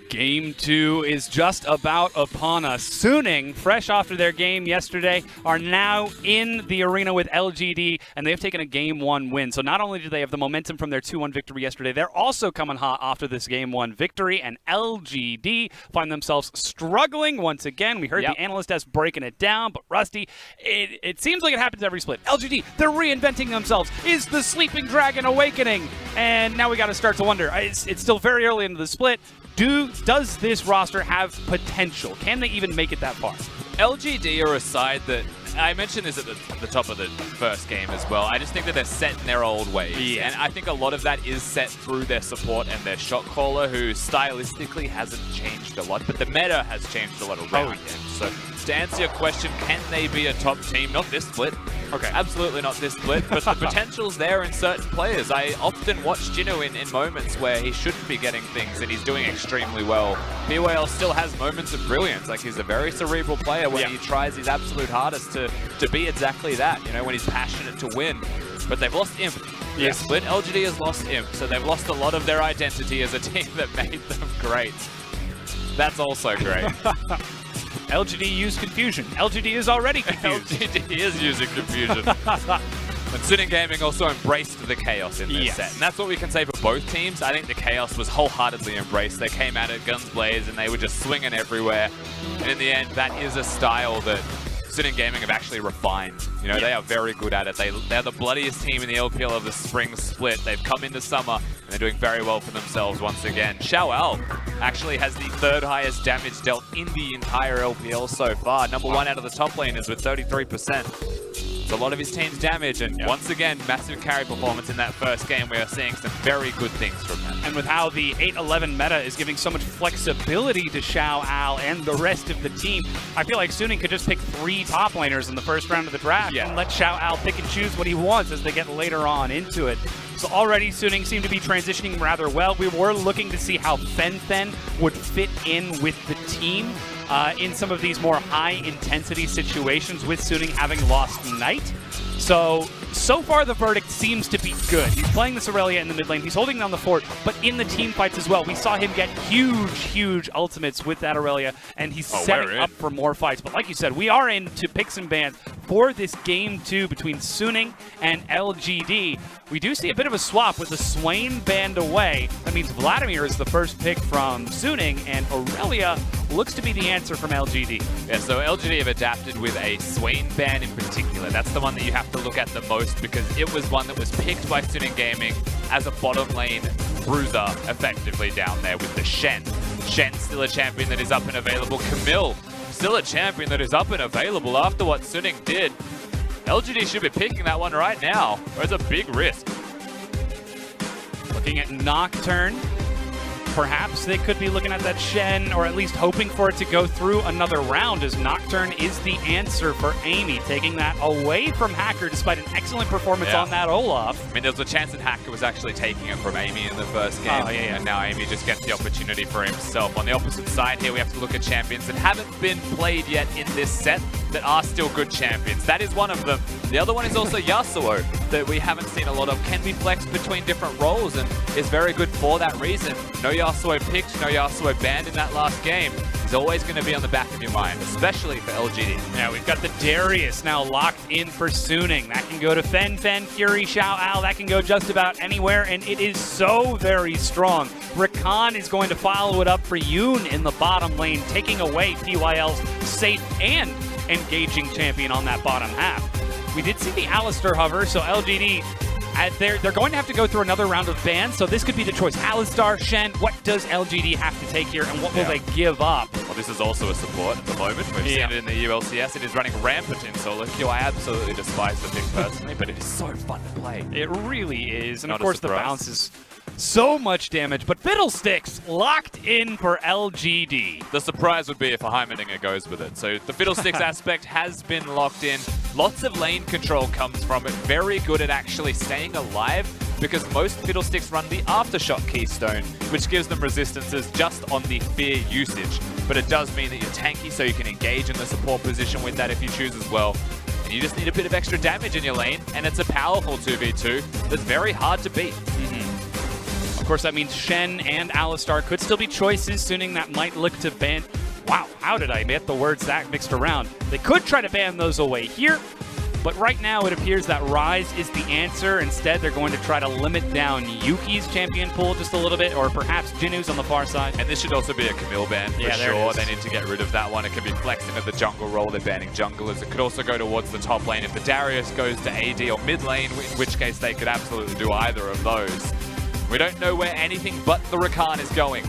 Game 2 is just about upon us. Suning, fresh after their game yesterday, are now in the arena with LGD, and they've taken a Game 1 win. So not only do they have the momentum from their 2-1 victory yesterday, they're also coming hot after this Game 1 victory, and LGD find themselves struggling once again. We heard the analyst desk breaking it down, but Rusty, it seems like it happens every split. LGD, they're reinventing themselves. Is the Sleeping Dragon awakening? And now we got to start to wonder. It's still very early into the split. Does this roster have potential? Can they even make it that far? LGD are a side that, I mentioned this at the top of the first game as well, I just think that they're set in their old ways. Yeah. And I think a lot of that is set through their support and their shot caller, who stylistically hasn't changed a lot, but the meta has changed a lot around him. So to answer your question, can they be a top team? Not this split. Okay. Absolutely not this split, but the potential's there in certain players. I often watch Jinu in moments where he shouldn't be getting things and he's doing extremely well. PYL still has moments of brilliance. Like, he's a very cerebral player when he tries his absolute hardest to be exactly that, you know, when he's passionate to win. But they've lost Imp. This split, LGD has lost Imp, so they've lost a lot of their identity as a team that made them great. That's also great. LGD used confusion. LGD is already confused. LGD is using confusion. And Suning Gaming also embraced the chaos in this set. And that's what we can say for both teams. I think the chaos was wholeheartedly embraced. They came at it guns blazed and they were just swinging everywhere. And in the end, that is a style that Suning Gaming have actually refined. You know, they are very good at it. They're the bloodiest team in the LPL of the spring split. They've come into summer and they're doing very well for themselves once again. Xiaoal actually has the 3rd highest damage dealt in the entire LPL so far. #1 out of the top laners with 33%. It's a lot of his team's damage, and once again, massive carry performance in that first game. We are seeing some very good things from him. And with how the 8-11 meta is giving so much flexibility to Xiaoal and the rest of the team, I feel like Suning could just pick 3 top laners in the first round of the draft and let Xiaoal pick and choose what he wants as they get later on into it. So already Suning seem to be transitioning rather well. We were looking to see how Fen would fit in with the team in some of these more high-intensity situations with Suning having lost Knight. So far the verdict seems to be good. He's playing this Aurelia in the mid lane. He's holding down the fort, but in the team fights as well. We saw him get huge ultimates with that Aurelia, and he's setting up for more fights. But like you said, we are in to picks and bans for this Game 2 between Suning and LGD. We do see a bit of a swap with the Swain banned away. That means Vladimir is the first pick from Suning, and Aurelia looks to be the answer from LGD. Yeah, so LGD have adapted with a Swain ban in particular. That's the one that you have to look at the most because it was one that was picked by Suning Gaming as a bottom lane bruiser effectively down there with the Shen. Shen's still a champion that is up and available. Camille, still a champion that is up and available after what Suning did. LGD should be picking that one right now, or it's a big risk. Looking at Nocturne, perhaps they could be looking at that Shen, or at least hoping for it to go through another round, as Nocturne is the answer for Amy, taking that away from Hacker despite an excellent performance on that Olaf. I mean, there was a chance that Hacker was actually taking it from Amy in the first game, and now Amy just gets the opportunity for himself. On the opposite side here, we have to look at champions that haven't been played yet in this set that are still good champions. That is one of them. The other one is also Yasuo, that we haven't seen a lot of, can be flexed between different roles, and is very good for that reason. No Yasuo picked, no Yasuo banned in that last game. He's always going to be on the back of your mind, especially for LGD. Yeah, we've got the Darius now locked in for Suning. That can go to Fen, Fury, Xiaoal. That can go just about anywhere, and it is so very strong. Rakan is going to follow it up for Yoon in the bottom lane, taking away PYL's safe and engaging champion on that bottom half. We did see the Alistar hover, so LGD, they're going to have to go through another round of bans, so this could be the choice. Alistar, Shen, what does LGD have to take here, and what will they give up? Well, this is also a support at the moment. We've seen it in the ULCS. It is running rampant in solo queue. I absolutely despise the pick personally, but it is so fun to play. It really is, and of course the bounce is so much damage, but Fiddlesticks locked in for LGD. The surprise would be if a Heimerdinger goes with it. So the Fiddlesticks aspect has been locked in. Lots of lane control comes from it. Very good at actually staying alive because most Fiddlesticks run the Aftershock keystone, which gives them resistances just on the fear usage. But it does mean that you're tanky, so you can engage in the support position with that if you choose as well. And you just need a bit of extra damage in your lane, and it's a powerful 2v2 that's very hard to beat. course, that means Shen and Alistar could still be choices. Suning that might look to ban. Wow, how did I get the words that mixed around? They could try to ban those away here, but right now it appears that Ryze is the answer. Instead, they're going to try to limit down Yuki's champion pool just a little bit, or perhaps Jinu's on the far side. And this should also be a Camille ban for sure. They need to get rid of that one. It can be flexed into the jungle role. They're banning junglers. It could also go towards the top lane if the Darius goes to AD or mid lane, in which case they could absolutely do either of those. We don't know where anything but the Rakan is going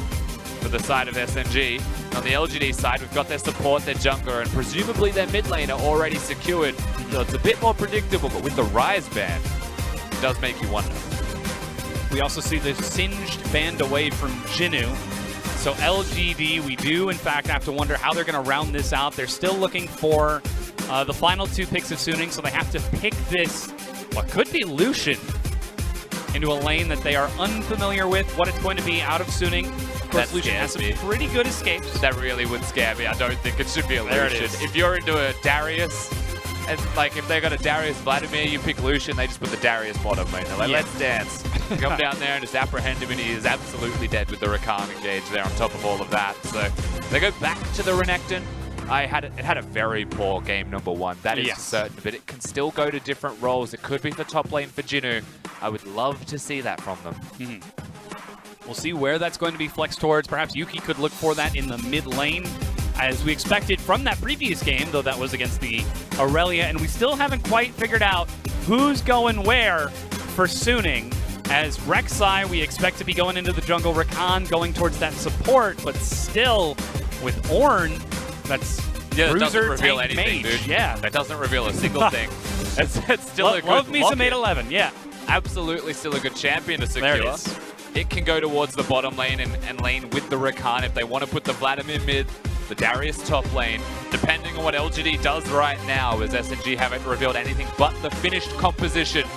for the side of SNG. On the LGD side, we've got their support, their jungler, and presumably their mid lane are already secured. So it's a bit more predictable, but with the Ryze ban, it does make you wonder. We also see the Singed banned away from Jinu. So LGD, we do in fact have to wonder how they're going to round this out. They're still looking for the final 2 picks of Suning, so they have to pick this, what could be Lucian, into a lane that they are unfamiliar with, what it's going to be out of Suning. Of course, Lucian has some pretty good escapes. That really would scare me. I don't think it should be a Lucian. If you're into a Darius, and like if they got a Darius Vladimir, you pick Lucian, they just put the Darius bottom lane. They're like, let's dance. Come down there and just apprehend him, and he is absolutely dead with the Rakan engage there on top of all of that. So they go back to the Renekton. It had a very poor game number 1, that is for certain, but it can still go to different roles. It could be for top lane for Jinu. I would love to see that from them. We'll see where that's going to be flexed towards. Perhaps Yuki could look for that in the mid lane, as we expected from that previous game, though that was against the Aurelia, and we still haven't quite figured out who's going where for Suning. As Rek'Sai, we expect to be going into the jungle, Rakan going towards that support, but still with Ornn, that's that Bruiser, doesn't reveal tank, anything, mage. dude. Yeah. That doesn't reveal a single thing. It's still a good love me some lock-in. 8-11, yeah. Absolutely still a good champion to secure. There it is. It can go towards the bottom lane and lane with the Rakan if they want to put the Vladimir mid, the Darius top lane, depending on what LGD does right now, as SNG haven't revealed anything but the finished composition.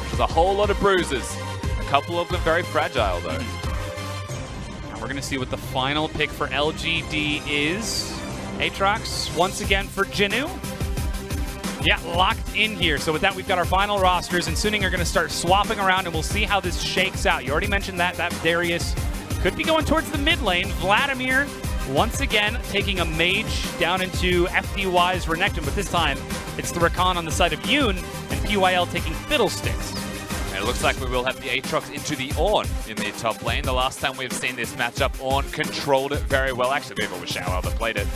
There's a whole lot of bruises. A couple of them very fragile, though. Now we're going to see what the final pick for LGD is. Aatrox, once again for Jinu. Yeah, locked in here. So with that, we've got our final rosters, and Suning are going to start swapping around, and we'll see how this shakes out. You already mentioned that Darius could be going towards the mid lane. Vladimir, once again, taking a mage down into FDY's Renekton, but this time it's the Rakan on the side of Yoon, and PYL taking Fiddlesticks. And it looks like we will have the Aatrox into the Ornn in the top lane. The last time we've seen this matchup, Ornn controlled it very well. Actually, it was Shower that played it.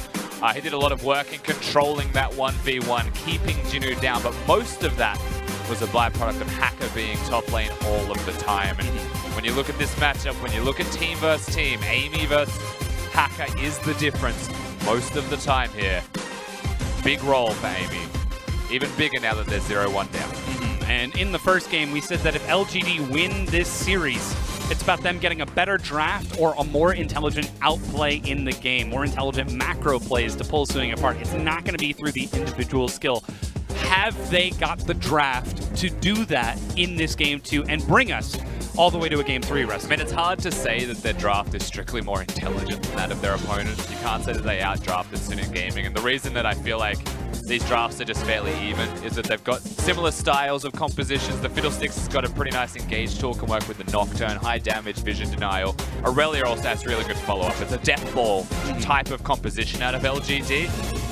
He did a lot of work in controlling that 1v1, keeping Jinu down, but most of that was a byproduct of Hacker being top lane all of the time. And when you look at this matchup, when you look at team versus team, Amy versus Hacker is the difference most of the time here. Big role for Amy. Even bigger now that they're 0-1 down. And in the first game, we said that if LGD win this series, it's about them getting a better draft or a more intelligent outplay in the game, more intelligent macro plays to pull Suning apart. It's not going to be through the individual skill. Have they got the draft to do that in this game too and bring us all the way to a game 3, Russ? I mean, it's hard to say that their draft is strictly more intelligent than that of their opponents. You can't say that they outdrafted Suning Gaming, and the reason that I feel like these drafts are just fairly even is that they've got similar styles of compositions. The Fiddlesticks has got a pretty nice engage tool, can work with the Nocturne, high damage, vision denial. Aurelia also has really good follow-up. It's a death ball type of composition out of LGD,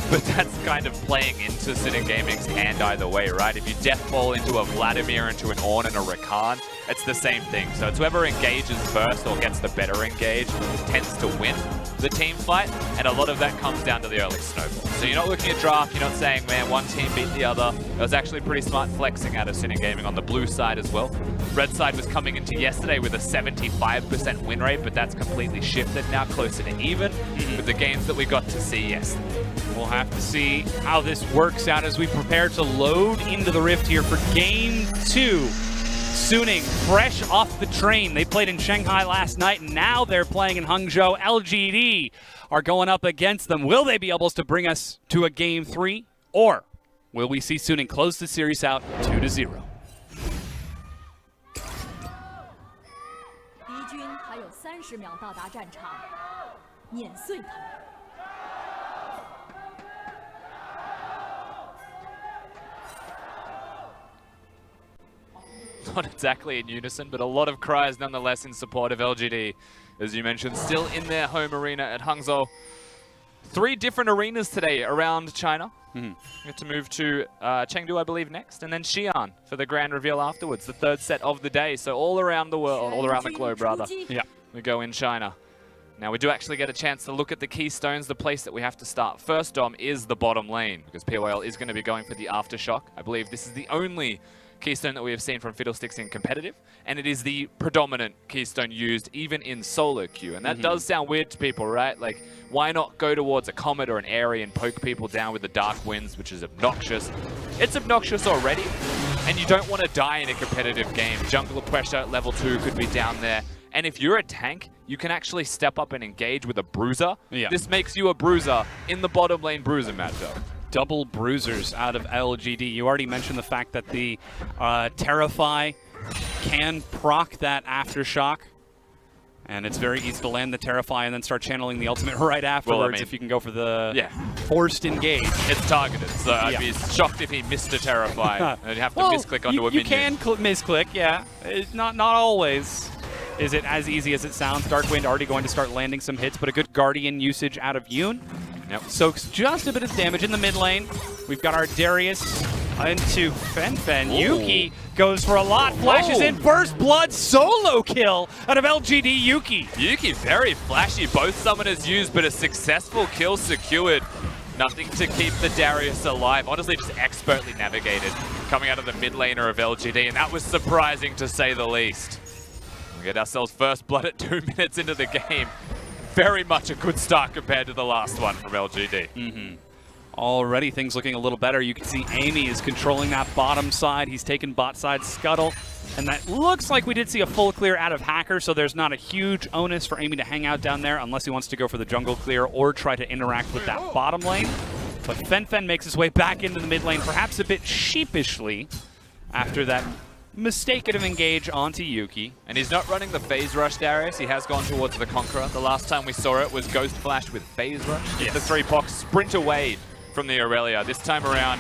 but that's kind of playing into Suning Gaming's hand either way, right? If you death ball into a Vladimir, into an Ornn and a Rakan, it's the same thing. So it's whoever engages first or gets the better engage tends to win the team fight, and a lot of that comes down to the early snowball. So you're not looking at draft, you're not saying, man, one team beat the other. It was actually pretty smart flexing out of Suning Gaming on the blue side as well. Red side was coming into yesterday with a 75% win rate, but that's completely shifted now, closer to even with the games that we got to see yesterday. We'll have to see how this works out as we prepare to load into the Rift here for Game 2. Suning, fresh off the train. They played in Shanghai last night, and now they're playing in Hangzhou. LGD are going up against them. Will they be able to bring us to a Game 3? Or will we see Suning close the series out 2-0? 敌军还有30秒到达战场，碾碎他们。 I not exactly in unison, but a lot of cries nonetheless in support of LGD. As you mentioned, still in their home arena at Hangzhou. 3 different arenas today around China. We get to move to Chengdu, I believe, next, and then Xi'an for the grand reveal afterwards, the 3rd set of the day. So all around the world, all around the globe, rather. Yeah. We go in China. Now, we do actually get a chance to look at the keystones. The place that we have to start first, Dom, is the bottom lane, because PYL is going to be going for the Aftershock. I believe this is the only keystone that we have seen from Fiddlesticks in competitive, and it is the predominant keystone used even in solo queue. And that does sound weird to people, right? Like, why not go towards a Comet or an Airy and poke people down with the Dark Winds, which is obnoxious? It's obnoxious already, and you don't want to die in a competitive game. Jungle pressure at level 2 could be down there. And if you're a tank, you can actually step up and engage with a bruiser. Yeah. This makes you a bruiser in the bottom lane bruiser matchup. Double bruisers out of LGD. You already mentioned the fact that the Terrify can proc that Aftershock. And it's very easy to land the Terrify and then start channeling the ultimate right afterwards. Well, I mean, if you can go for the forced engage. It's targeted, so I'd be shocked if he missed a Terrify. And you'd have to misclick onto a minion. You can misclick, yeah. It's not always. Is it as easy as it sounds? Darkwind already going to start landing some hits, but a good Guardian usage out of Yoon. Yep. Soaks just a bit of damage in the mid lane. We've got our Darius into Fen. Yuki goes for a lot, flashes in, First Blood solo kill out of LGD Yuki. Yuki very flashy, both summoners used, but a successful kill secured. Nothing to keep the Darius alive. Honestly, just expertly navigated coming out of the mid laner of LGD, and that was surprising to say the least. We get ourselves First Blood at 2 minutes into the game. Very much a good start compared to the last one from LGD. Already things looking a little better. You can see Amy is controlling that bottom side. He's taken bot side scuttle. And that looks like we did see a full clear out of Hacker, so there's not a huge onus for Amy to hang out down there unless he wants to go for the jungle clear or try to interact with that bottom lane. But Fen makes his way back into the mid lane, perhaps a bit sheepishly after that mistaken of engage onto Yuki. And he's not running the Phase Rush, Darius. He has gone towards the Conqueror. The last time we saw it was Ghost Flash with Phase Rush. Yes. The 3-pox sprint away from the Aurelia. This time around,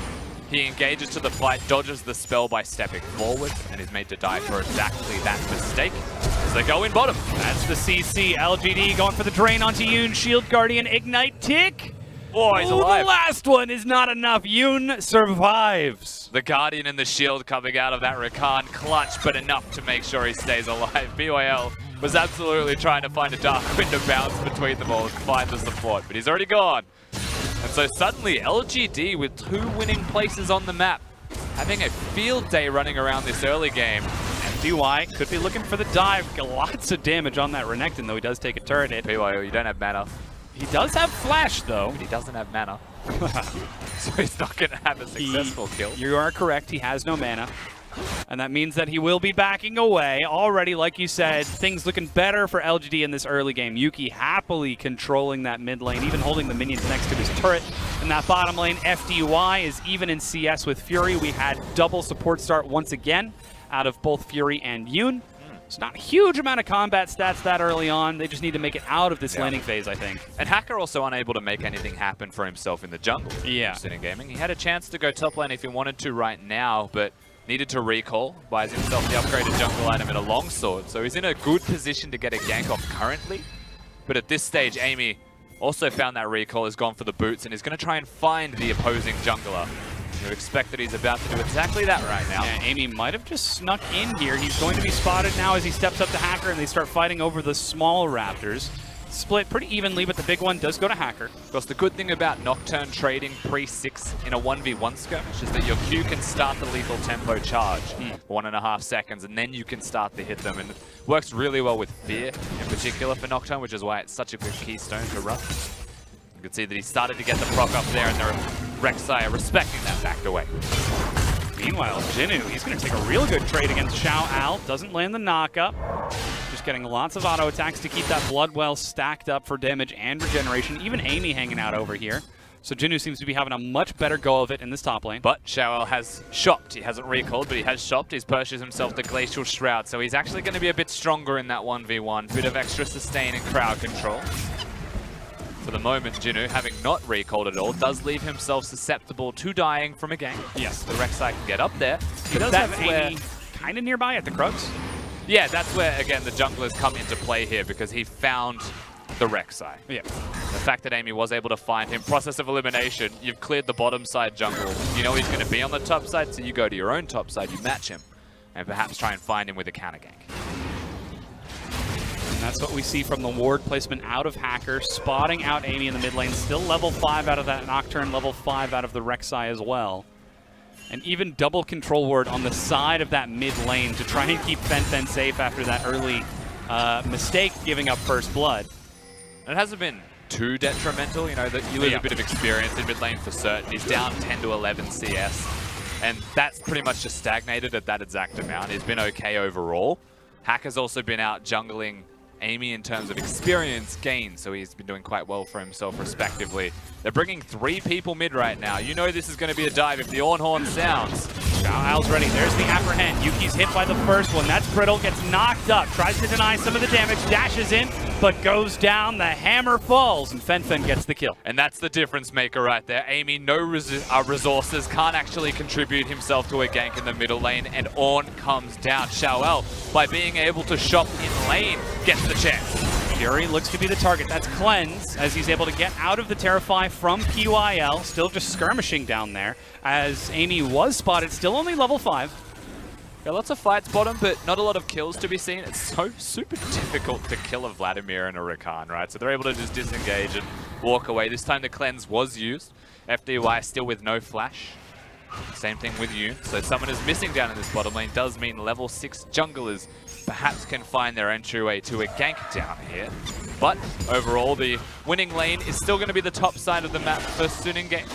he engages to the fight, dodges the spell by stepping forward, and is made to die for exactly that mistake as they go in bottom. That's the CC. LGD going for the drain onto Yoon. Shield Guardian, Ignite, tick. Oh, he's alive. The last one is not enough. Yoon survives. The Guardian and the Shield coming out of that Rakan, clutch, but enough to make sure he stays alive. BYL was absolutely trying to find a dark window bounce between them all and find the support, but he's already gone. And so suddenly LGD with 2 winning places on the map, having a field day running around this early game. And DY could be looking for the dive. Got lots of damage on that Renekton, though he does take a turret hit. BYL, you don't have mana. He does have flash, though. But he doesn't have mana. So he's not going to have a successful kill. You are correct. He has no mana. And that means that he will be backing away. Already, like you said, things looking better for LGD in this early game. Yuki happily controlling that mid lane, even holding the minions next to his turret. In that bottom lane, FDY is even in CS with Fury. We had double support start once again out of both Fury and Yoon. It's not a huge amount of combat stats that early on. They just need to make it out of this laning phase, I think. And Hacker also unable to make anything happen for himself in the jungle. Yeah. In gaming. He had a chance to go top lane if he wanted to right now, but needed to recall, buys himself the upgraded jungle item and a longsword. So he's in a good position to get a gank off currently. But at this stage, Amy also found that recall, has gone for the boots, and is going to try and find the opposing jungler. You would expect that he's about to do exactly that right now. Yeah, Amy might have just snuck in here. He's going to be spotted now as he steps up to Hacker and they start fighting over the small raptors. Split pretty evenly, but the big one does go to Hacker. Of course, the good thing about Nocturne trading pre-6 in a 1v1 skirmish is that your Q can start the lethal tempo charge for 1.5 seconds, and then you can start to hit them. And it works really well with Fear in particular for Nocturne, which is why it's such a good keystone to run. You can see that he started to get the proc up there, and the Rek'Sai are respecting that backed away. Meanwhile, Jinnu, he's going to take a real good trade against Xiao Al. Doesn't land the knockup. Just getting lots of auto attacks to keep that blood well stacked up for damage and regeneration. Even Amy hanging out over here. So Jinnu seems to be having a much better go of it in this top lane. But Xiao Al has shopped. He hasn't recalled, but he has shopped. He's purchased himself the Glacial Shroud, so he's actually going to be a bit stronger in that 1v1. Bit of extra sustain and crowd control. For the moment, Jinnu, having not recalled at all, does leave himself susceptible to dying from a gank. Yes. The Rek'Sai can get up there. He does have Amy kind of nearby at the Krugs. Yeah, that's where, again, the junglers come into play here because he found the Rek'Sai. Yeah. The fact that Amy was able to find him, process of elimination, you've cleared the bottom side jungle. You know he's going to be on the top side, so you go to your own top side, you match him, and perhaps try and find him with a counter gank. And that's what we see from the ward placement out of Hacker, spotting out Amy in the mid lane. Still level 5 out of that Nocturne, level 5 out of the Rek'Sai as well. And even double control ward on the side of that mid lane to try and keep Fen safe after that early mistake giving up first blood. And it hasn't been too detrimental, you know, that you lose a bit of experience in mid lane for certain. He's down 10 to 11 CS, and that's pretty much just stagnated at that exact amount. He's been okay overall. Hacker's also been out jungling Amy in terms of experience gain, so he's been doing quite well for himself respectively. They're bringing 3 people mid right now. You know this is going to be a dive if the Orn Horn sounds. Al's ready. There's the apprehend. Yuki's hit by the first one. That's brittle. Gets knocked up. Tries to deny some of the damage. Dashes in, but goes down. The hammer falls, and Fen gets the kill. And that's the difference maker right there. Amy, no resources, can't actually contribute himself to a gank in the middle lane, and Orn comes down. Xiaoel, by being able to shop in lane, gets the chance. Fury looks to be the target. That's Cleanse, as he's able to get out of the Terrify from PYL. Still just skirmishing down there, as Amy was spotted, still only level 5. Yeah, lots of fights bottom, but not a lot of kills to be seen. It's so super difficult to kill a Vladimir and a Rakan, right? So they're able to just disengage and walk away. This time the Cleanse was used. FDY still with no flash. Same thing with you. So someone is missing down in this bottom lane. Does mean level 6 junglers perhaps can find their entryway to a gank down here. But overall, the winning lane is still going to be the top side of the map for Suning game.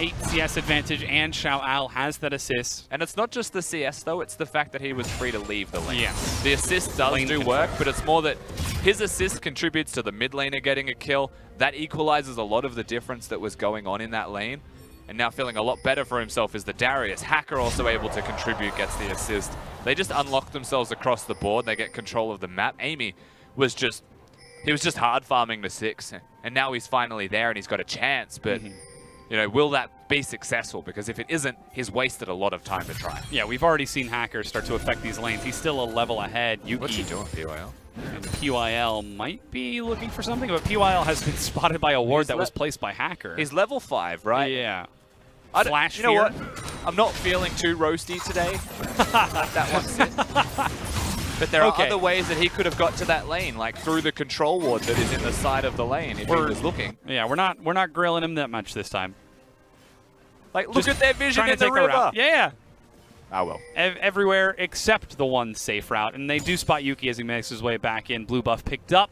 8 CS advantage, and Xiaoal has that assist. And it's not just the CS though, it's the fact that he was free to leave the lane. Yeah. The assist does Lane do control. work, but it's more that his assist contributes to the mid laner getting a kill. That equalizes a lot of the difference that was going on in that lane. And now feeling a lot better for himself is the Darius. Hacker also able to contribute, gets the assist. They just unlock themselves across the board. They get control of the map. Amy was just, he was just hard farming the 6. And now he's finally there and he's got a chance. But, you know, will that be successful? Because if it isn't, he's wasted a lot of time to try. Yeah, we've already seen Hacker start to affect these lanes. He's still a level ahead. Yuki, What's he doing, PYL? And PYL might be looking for something, but PYL has been spotted by a ward that was placed by Hacker. He's level 5, right? Yeah. Flash you know what? I'm not feeling too roasty today. Let that one sit. But there are other ways that he could have got to that lane, like through the control ward that is in the side of the lane if he was looking. Yeah, we're not grilling him that much this time. Like, look at their vision in the river. river. Yeah. Oh well. Everywhere except the one safe route, and they do spot Yuki as he makes his way back in. Blue buff picked up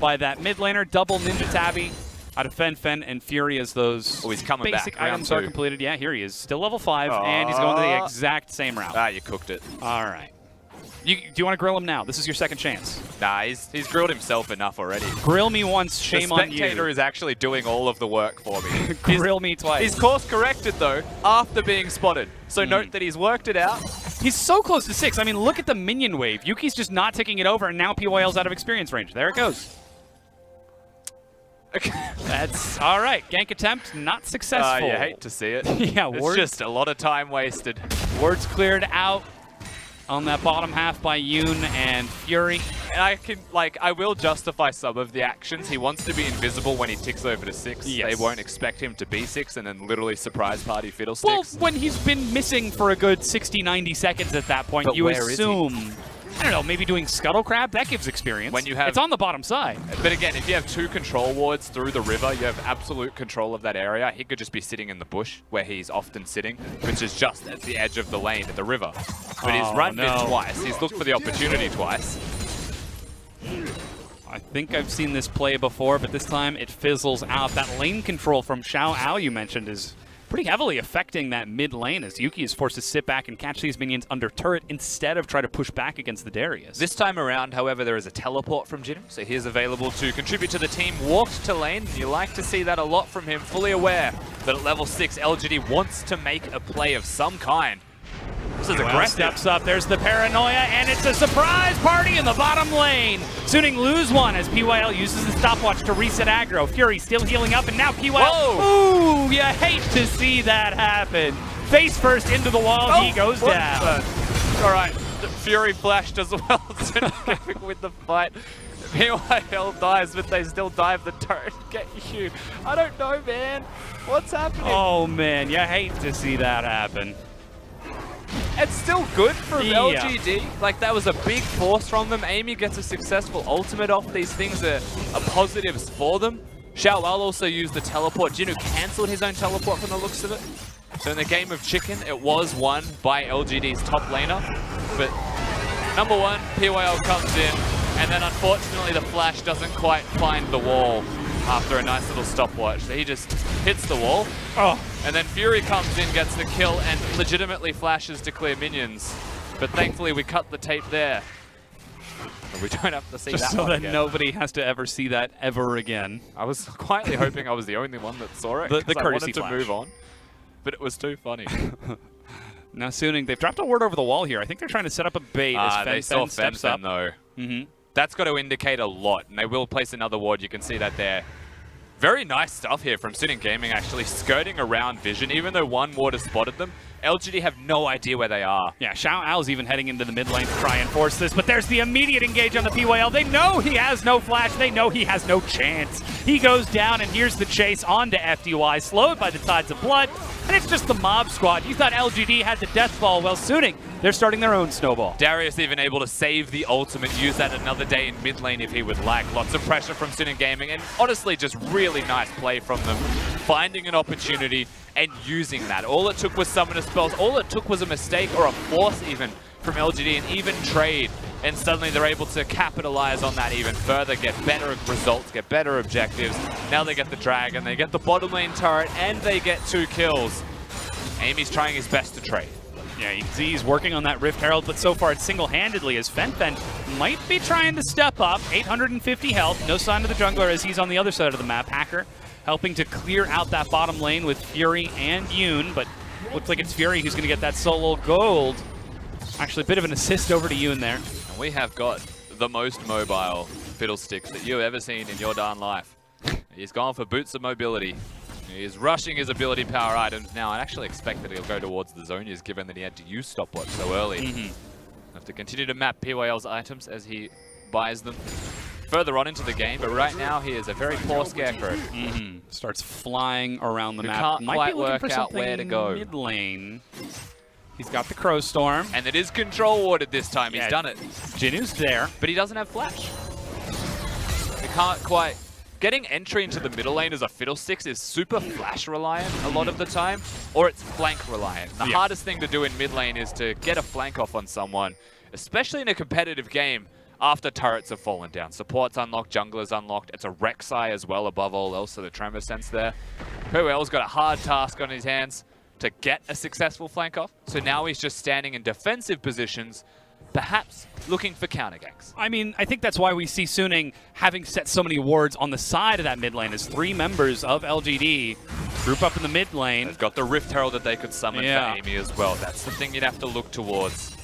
by that mid laner. Double Ninja Tabby out of Fen and Fury as those he's coming basic back, items are completed. Yeah, here he is. Still level 5, and he's going to the exact same route. Ah, you cooked it. All right. Do you want to grill him now? This is your second chance. Nah, he's grilled himself enough already. Grill me once, shame on you. The spectator is actually doing all of the work for me. Grill me twice. He's course corrected though, after being spotted. So note that he's worked it out. He's so close to 6. I mean, look at the minion wave. Yuki's just not taking it over, and now PYL's out of experience range. There it goes. That's all right. Gank attempt, not successful. You hate to see it. Yeah, it's just a lot of time wasted. Wards cleared out on that bottom half by Yoon and Fury. And I will justify some of the actions. He wants to be invisible when he ticks over to 6. Yes. They won't expect him to be 6 and then literally surprise party fiddlesticks. Well, when he's been missing for a good 60, 90 seconds at that point, But you where is he? assume, I don't know, maybe doing Scuttle Crab? That gives experience. When you have, it's on the bottom side. But again, if you have 2 control wards through the river, you have absolute control of that area. He could just be sitting in the bush, where he's often sitting, which is just at the edge of the lane at the river. But he's run mid twice. He's looked for the opportunity twice. I think I've seen this play before, but this time it fizzles out. That lane control from Xiaoal you mentioned is pretty heavily affecting that mid lane as Yuki is forced to sit back and catch these minions under turret instead of try to push back against the Darius. This time around, however, there is a teleport from Jin, so he is available to contribute to the team. Walked to lane, and you like to see that a lot from him, fully aware that at level 6, LGD wants to make a play of some kind. This is aggressive. Steps up, there's the paranoia, and it's a surprise party in the bottom lane. Suning lose one as PYL uses the stopwatch to reset aggro. Fury still healing up, and now PYL. Whoa. Ooh, you hate to see that happen. Face first into the wall, he goes down. All right, the Fury flashed as well. Gaming with the fight. PYL dies, but they still dive the turret and get you. I don't know, man. What's happening? Oh, man. You hate to see that happen. It's still good from LGD. Like, that was a big force from them. Amy gets a successful ultimate off. These things are positives for them. Xiao Wao also used the teleport. Jinu cancelled his own teleport from the looks of it. So in the game of chicken, it was won by LGD's top laner. But number one, PYL comes in, and then unfortunately the flash doesn't quite find the wall after a nice little stopwatch. So he just hits the wall. Oh. And then Fury comes in, gets the kill, and legitimately flashes to clear minions. But thankfully we cut the tape there. But we don't have to see just that so one that again. nobody has to ever see that ever again. I was quietly hoping I was the only one that saw it. The courtesy I wanted to flash. move on. But it was too funny. Now Suning, they've dropped a word over the wall here. I think they're trying to set up a bait as They saw steps up. though. Mm-hmm. That's got to indicate a lot, and they will place another ward. You can see that there. Very nice stuff here from Suning Gaming, actually skirting around Vision. Even though one ward has spotted them, LGD have no idea where they are. Yeah, Xiao Ao's even heading into the mid lane to try and force this, but there's the immediate engage on the PYL. They know he has no flash. They know he has no chance. He goes down, and here's the chase onto FDY, slowed by the tides of blood, and it's just the mob squad. You thought LGD had the death ball. Well, Suning, they're starting their own snowball. Darius even able to save the ultimate, use that another day in mid lane if he would like. Lots of pressure from Suning Gaming, and honestly, just really nice play from them. Finding an opportunity and using that. All it took was summoner spells. All it took was a mistake or a force even from LGD, and even trade. And suddenly they're able to capitalize on that even further, get better results, get better objectives. Now they get the dragon, they get the bottom lane turret, and they get 2 kills. Amy's trying his best to trade. Yeah, you can see he's working on that Rift Herald, but so far it's single-handedly as Fen might be trying to step up. 850 health, no sign of the jungler as he's on the other side of the map. Hacker helping to clear out that bottom lane with Fury and Yoon, but looks like it's Fury who's going to get that solo gold. Actually, a bit of an assist over to Yoon there. And we have got the most mobile Fiddlesticks that you've ever seen in your darn life. He's gone for boots of mobility. He's rushing his ability power items now. I actually expect that he'll go towards the Zonias, given that he had to use stopwatch so early. Have to continue to map PYL's items as he buys them further on into the game, but right now he is a very poor Scarecrow. Starts flying around the map. Can't Might quite be looking work for out something where to go. mid lane. He's got the Crow Storm. And it is control warded this time. Yeah, He's done it. Jinu's there. But he doesn't have flash. He can't quite... Getting entry into the middle lane as a Fiddlesticks is super flash reliant a lot of the time, or it's flank reliant. The hardest thing to do in mid lane is to get a flank off on someone, especially in a competitive game after turrets have fallen down. Support's unlocked, jungler's unlocked. It's a Rek'Sai as well above all else, so the Tremor sense there. PYL's got a hard task on his hands to get a successful flank off, so now he's just standing in defensive positions, perhaps looking for counter ganks. I mean, I think that's why we see Suning having set so many wards on the side of that mid lane as 3 members of LGD group up in the mid lane. They've got the Rift Herald that they could summon for Amy as well. That's the thing you'd have to look towards.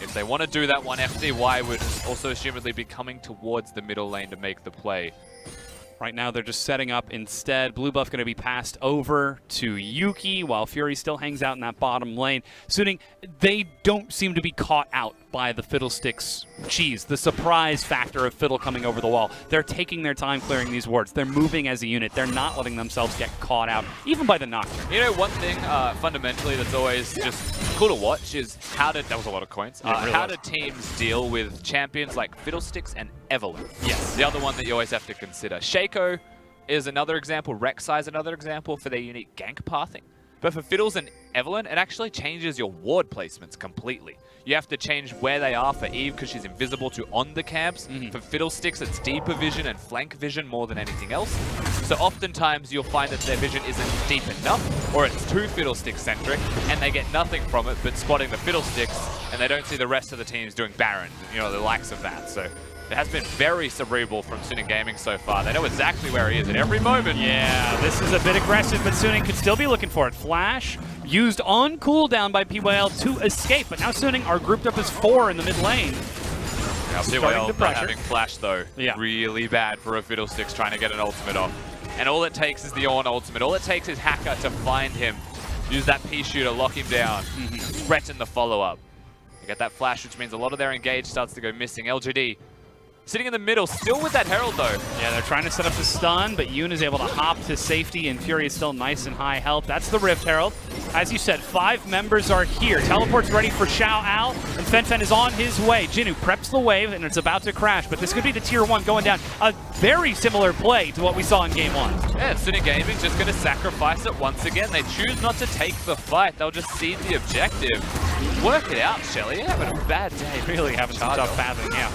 If they want to do that one, FDY would also assumedly be coming towards the middle lane to make the play. Right now, they're just setting up instead. Blue buff going to be passed over to Yuki while Fury still hangs out in that bottom lane. Suning, they don't seem to be caught out by the Fiddlesticks cheese, the surprise factor of Fiddle coming over the wall. They're taking their time clearing these wards. They're moving as a unit. They're not letting themselves get caught out, even by the Nocturne. You know, one thing fundamentally that's always just cool to watch is how did, that was a lot of coins, how do teams deal with champions like Fiddlesticks and Evelyn? Yes. The other one that you always have to consider. Shaco is another example, Rek'Sai is another example for their unique gank pathing. But for Fiddles and Evelyn, it actually changes your ward placements completely. You have to change where they are for Eve because she's invisible to on the camps. For Fiddlesticks, it's deeper vision and flank vision more than anything else. So oftentimes you'll find that their vision isn't deep enough, or it's too Fiddlestick-centric, and they get nothing from it but spotting the Fiddlesticks, and they don't see the rest of the teams doing Baron, you know, the likes of that. So it has been very cerebral from Suning Gaming so far. They know exactly where he is at every moment. Yeah, this is a bit aggressive, but Suning could still be looking for it. Flash used on cooldown by PYL to escape, but now Suning are grouped up as 4 in the mid lane. Now PYL not having flash though, really bad for a Fiddlesticks trying to get an ultimate off. And all it takes is the on ultimate. All it takes is Hacker to find him, use that P shooter, lock him down, threaten the follow-up. get that flash, which means a lot of their engage starts to go missing. LGD sitting in the middle, still with that Herald though. Yeah, they're trying to set up the stun, but Yoon is able to hop to safety, and Fury is still nice and high health. That's the Rift Herald. As you said, 5 members are here. Teleport's ready for Xiao Al, and Fen is on his way. Jinnu preps the wave, and it's about to crash, but this could be the tier 1 going down. A very similar play to what we saw in game 1. Yeah, SNG Gaming just going to sacrifice it once again. They choose not to take the fight. They'll just cede the objective. Work it out, Shelly. You're having a bad day. Really having some tough pathing, yeah.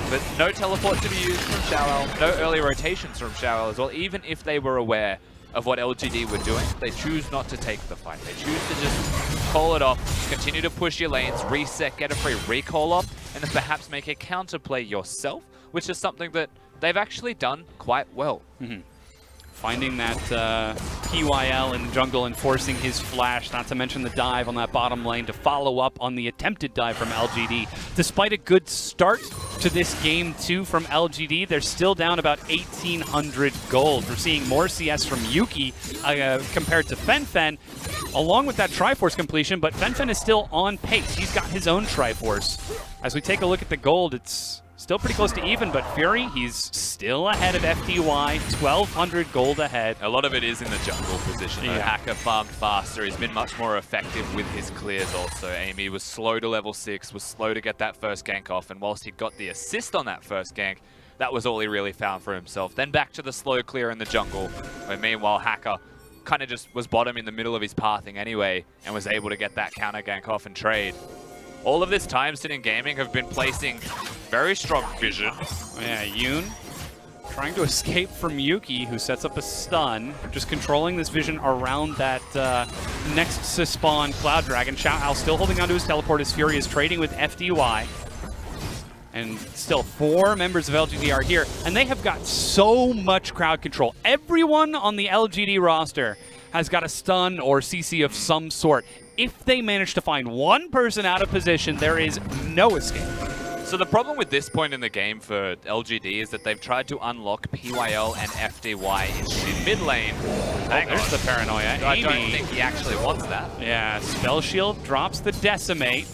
But no teleport to be used from Xiao Al, no early rotations from Xiao Al as well. Even if they were aware of what LGD were doing, they choose not to take the fight. They choose to just call it off, continue to push your lanes, reset, get a free recall off, and then perhaps make a counterplay yourself, which is something that they've actually done quite well. Finding that PYL in the jungle and forcing his flash, not to mention the dive on that bottom lane to follow up on the attempted dive from LGD. Despite a good start to this game 2 from LGD, they're still down about 1,800 gold. We're seeing more CS from Yuki compared to Fen, along with that Triforce completion, but Fen is still on pace. He's got his own Triforce. As we take a look at the gold, it's still pretty close to even, but Fury, he's still ahead of FDY, 1,200 gold ahead. A lot of it is in the jungle position. Yeah. Hacker farmed faster. He's been much more effective with his clears also. Amy was slow to level 6, was slow to get that first gank off, and whilst he got the assist on that first gank, that was all he really found for himself. Then back to the slow clear in the jungle, where meanwhile Hacker kind of just was bottom in the middle of his pathing anyway, and was able to get that counter gank off and trade. All of this time, SNG Gaming have been placing very strong vision. Yeah, Yoon trying to escape from Yuki, who sets up a stun, just controlling this vision around that next to spawn Cloud Dragon. Xiao Al still holding onto his teleport as Fury is trading with FDY. And still 4 members of LGD are here, and they have got so much crowd control. Everyone on the LGD roster has got a stun or CC of some sort. If they manage to find one person out of position, there is no escape. So the problem with this point in the game for LGD is that they've tried to unlock PYL and FDY in mid lane. There's the paranoia. I don't think he actually wants that. Yeah, Spell Shield drops the Decimate.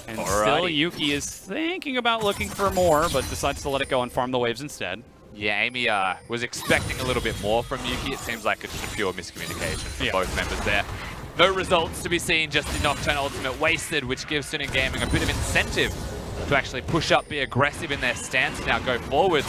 And still Yuki is thinking about looking for more, but decides to let it go and farm the waves instead. Yeah, Amy was expecting a little bit more from Yuki. It seems like it's just a pure miscommunication from both members there. No results to be seen, just the Nocturne ultimate wasted, which gives SNG Gaming a bit of incentive to actually push up, be aggressive in their stance, now go forward.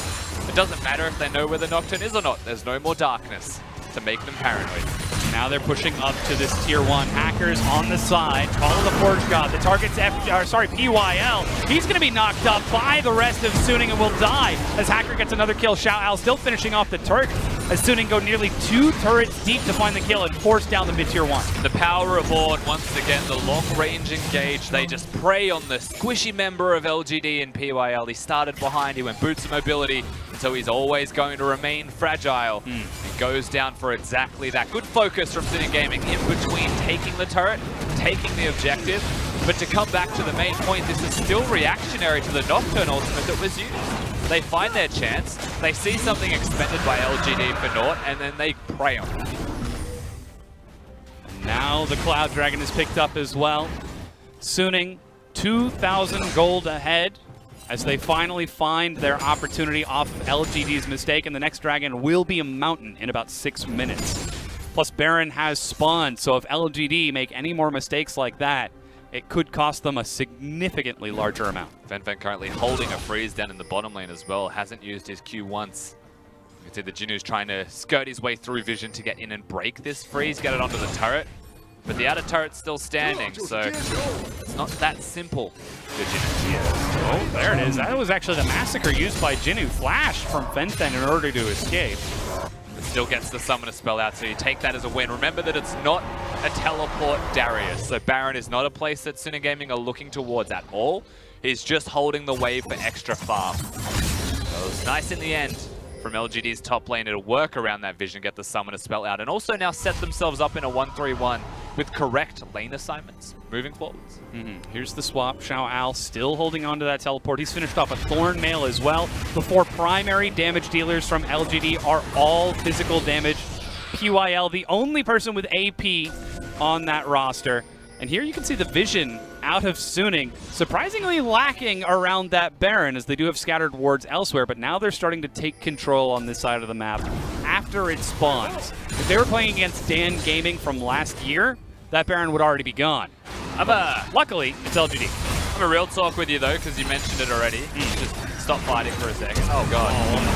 It doesn't matter if they know where the Nocturne is or not. There's no more darkness to make them paranoid. Now they're pushing up to this tier 1. Hackers on the side. Follow the Forge God. The target's PYL. He's going to be knocked up by the rest of Suning and will die as Hacker gets another kill. Xiao Al still finishing off the turret as Suning go nearly 2 turrets deep to find the kill and force down the mid tier 1. The power of Horde, once again, the long range engage. They just prey on the squishy member of LGD and PYL. He started behind, he went boots of mobility, so he's always going to remain fragile. He goes down for exactly that. Good focus from SNG Gaming in between taking the turret, taking the objective, but to come back to the main point, this is still reactionary to the Nocturne ultimate that was used. They find their chance, they see something expended by LGD for naught, and then they prey on it. And now the Cloud Dragon is picked up as well. Suning 2,000 gold ahead as they finally find their opportunity off of LGD's mistake, and the next dragon will be a mountain in about 6 minutes. Plus Baron has spawned, so if LGD make any more mistakes like that, it could cost them a significantly larger amount. Fen currently holding a freeze down in the bottom lane as well, hasn't used his Q once. You can see the Jinnu's trying to skirt his way through vision to get in and break this freeze, get it onto the turret. But the outer turret's still standing, so it's not that simple for Jinnu. Oh, there it is. That was actually the massacre used by Jinnu. Flash from Fen in order to escape. It still gets the summoner spell out, so you take that as a win. Remember that it's not a teleport Darius, so Baron is not a place that SNG Gaming are looking towards at all. He's just holding the wave for extra farm. So it was nice in the end from LGD's top lane to work around that vision, get the summoner spell out, and also now set themselves up in a 1-3-1 with correct lane assignments moving forwards. Here's the swap. Xiao Al still holding on to that teleport. He's finished off a Thorn Mail as well. The 4 primary damage dealers from LGD are all physical damage. PYL, the only person with AP on that roster. And here you can see the vision out of Suning. Surprisingly lacking around that Baron, as they do have scattered wards elsewhere, but now they're starting to take control on this side of the map after it spawns. If they were playing against Dan Gaming from last year, that Baron would already be gone. Luckily, it's LGD. I'm a real talk with you, though, because you mentioned it already. Just stop fighting for a second. Oh, God.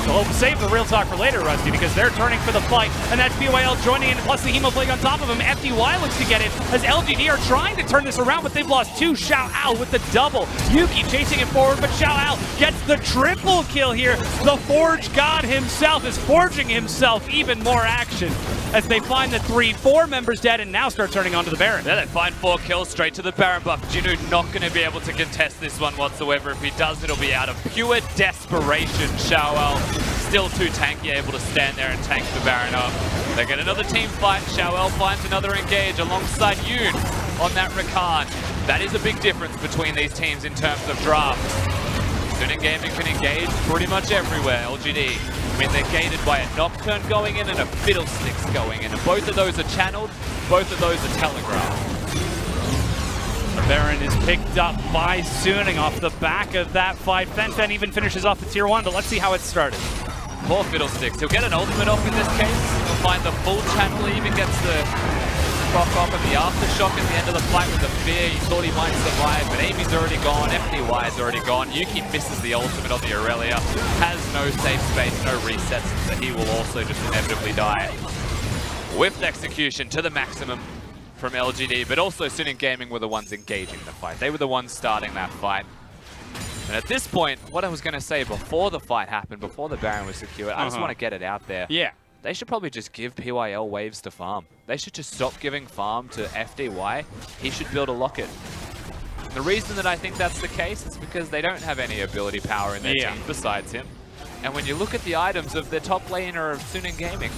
Well, save the real talk for later, Rusty, because they're turning for the fight, and that's BYL joining in, plus the Hemoplague on top of him. FDY looks to get it, as LGD are trying to turn this around, but they've lost two. Xiao Ao with the double. Yuki chasing it forward, but Xiao Ao gets the triple kill here. The Forge God himself is forging himself even more action, as they find the 3-4 members dead and now start turning onto the Baron. Yeah, they find 4 kills straight to the Baron buff. Jinu not going to be able to contest this one whatsoever. If he does, it'll be out of pure desperation. Xiao Ao still too tanky, able to stand there and tank the Baron up. They get another team fight. Xiao Ao finds another engage alongside Yoon on that Rakan. That is a big difference between these teams in terms of draft. Suning Gaming can engage pretty much everywhere. LGD, I mean, they're gated by a Nocturne going in and a Fiddlesticks going in. And both of those are channeled, both of those are telegraphed. The Baron is picked up by Suning off the back of that fight. Fen even finishes off the tier 1, but let's see how it started. Poor Fiddlesticks. He'll get an ultimate off in this case. He'll find the full channel. He even gets the proc off and the aftershock at the end of the fight with the fear. He thought he might survive, but Amy's already gone. FDY is already gone. Yuki misses the ultimate on the Aurelia. Has no safe space, no resets, so he will also just inevitably die. Whiffed execution to the maximum from LGD, but also Suning Gaming were the ones engaging the fight. They were the ones starting that fight. And at this point, what I was going to say before the fight happened, before the Baron was secured, I just want to get it out there. Yeah. They should probably just give PYL waves to farm. They should just stop giving farm to FDY. He should build a locket. And the reason that I think that's the case is because they don't have any ability power in their team besides him. And when you look at the items of the top laner of Suning Gaming,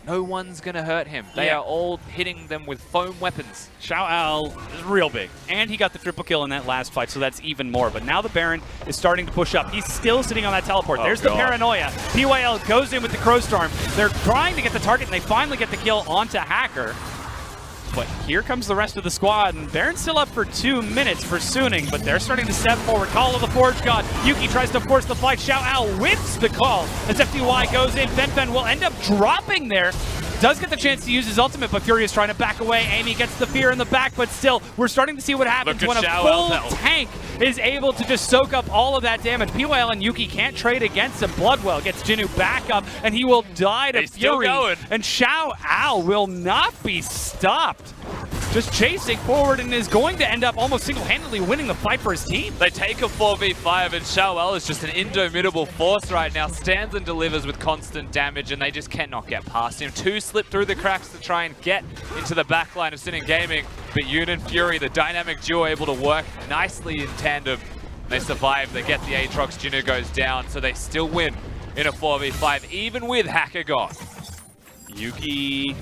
no one's going to hurt him. They are all hitting them with foam weapons. Xiao Ao is real big. And he got the triple kill in that last fight, so that's even more. But now the Baron is starting to push up. He's still sitting on that teleport. There's the paranoia. PYL goes in with the Crowstorm. They're trying to get the target, and they finally get the kill onto Hacker. But here comes the rest of the squad, and Baron's still up for 2 minutes for Suning, but they're starting to step forward. Call of the Forge God. Yuki tries to force the fight. Xiao Ao whips the call as FDY goes in. Fen will end up dropping there. Does get the chance to use his ultimate, but Fury is trying to back away. Amy gets the fear in the back, but still, we're starting to see what happens when a full tank is able to just soak up all of that damage. PYL and Yuki can't trade against him. Bloodwell gets Jinu back up, and he will die to Fury. And Xiao Ao will not be stopped. Just chasing forward and is going to end up almost single-handedly winning the fight for his team. They take a 4v5 and Xiao Ao is just an indomitable force right now. Stands and delivers with constant damage and they just cannot get past him. 2 slip through the cracks to try and get into the backline of Suning Gaming. But Yoon and Fury, the dynamic duo, able to work nicely in tandem. They survive, they get the Aatrox, Jinu goes down, so they still win in a 4v5, even with Hacker gone. Yuki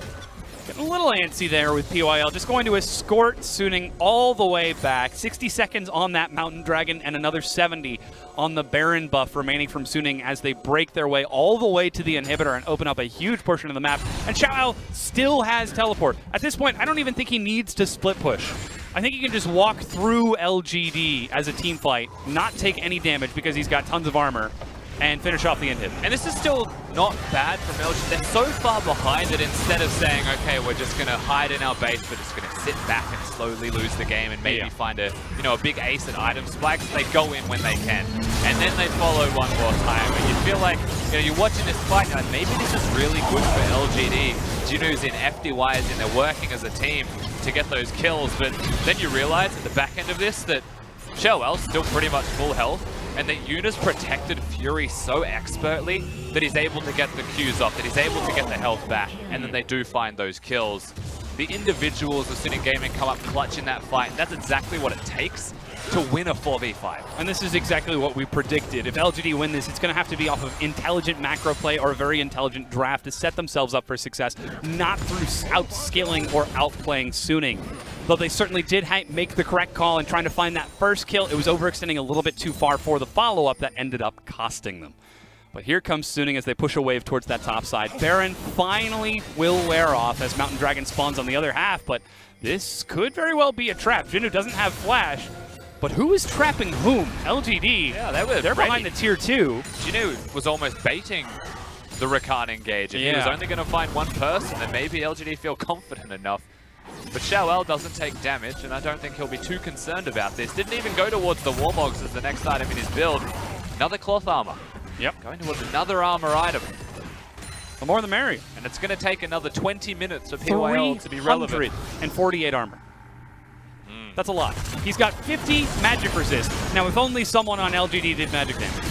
getting a little antsy there with PYL, just going to escort Suning all the way back. 60 seconds on that Mountain Dragon and another 70 on the Baron buff remaining from Suning as they break their way all the way to the inhibitor and open up a huge portion of the map. And Xiao Ao still has teleport. At this point, I don't even think he needs to split push. I think he can just walk through LGD as a team fight, not take any damage because he's got tons of armor, and finish off the inhib. And this is still not bad from LGD. They're so far behind that instead of saying, okay, we're just going to hide in our base, we're just going to sit back and slowly lose the game and maybe find a, a big ace at item spikes, they go in when they can. And then they follow one more time. And you feel like, you're watching this fight, and maybe this is really good for LGD. Jinu's in, FDY is in, they're working as a team to get those kills. But then you realize at the back end of this that Xiao Ao's still pretty much full health, and that Yuna's protected Fury so expertly that he's able to get the Qs off, that he's able to get the health back, and then they do find those kills. The individuals of Suning Gaming come up clutch in that fight, and that's exactly what it takes to win a 4v5. And this is exactly what we predicted. If LGD win this, it's going to have to be off of intelligent macro play or a very intelligent draft to set themselves up for success, not through outscaling or outplaying Suning. Though they certainly did make the correct call in trying to find that first kill, it was overextending a little bit too far for the follow-up that ended up costing them. But here comes Suning as they push a wave towards that top side. Baron finally will wear off as Mountain Dragon spawns on the other half, but this could very well be a trap. Jinu doesn't have flash, but who is trapping whom? LGD. Yeah, they're behind the tier 2. Jinu was almost baiting the Rakan engage, and he was only going to find one person, and maybe LGD feel confident enough. But Xiao doesn't take damage, and I don't think he'll be too concerned about this. Didn't even go towards the Warmogs as the next item in his build. Another cloth armor. Yep. Going towards another armor item. The more the merrier. And it's going to take another 20 minutes for PYL to be relevant. 348 armor. That's a lot. He's got 50 magic resist. Now, if only someone on LGD did magic damage.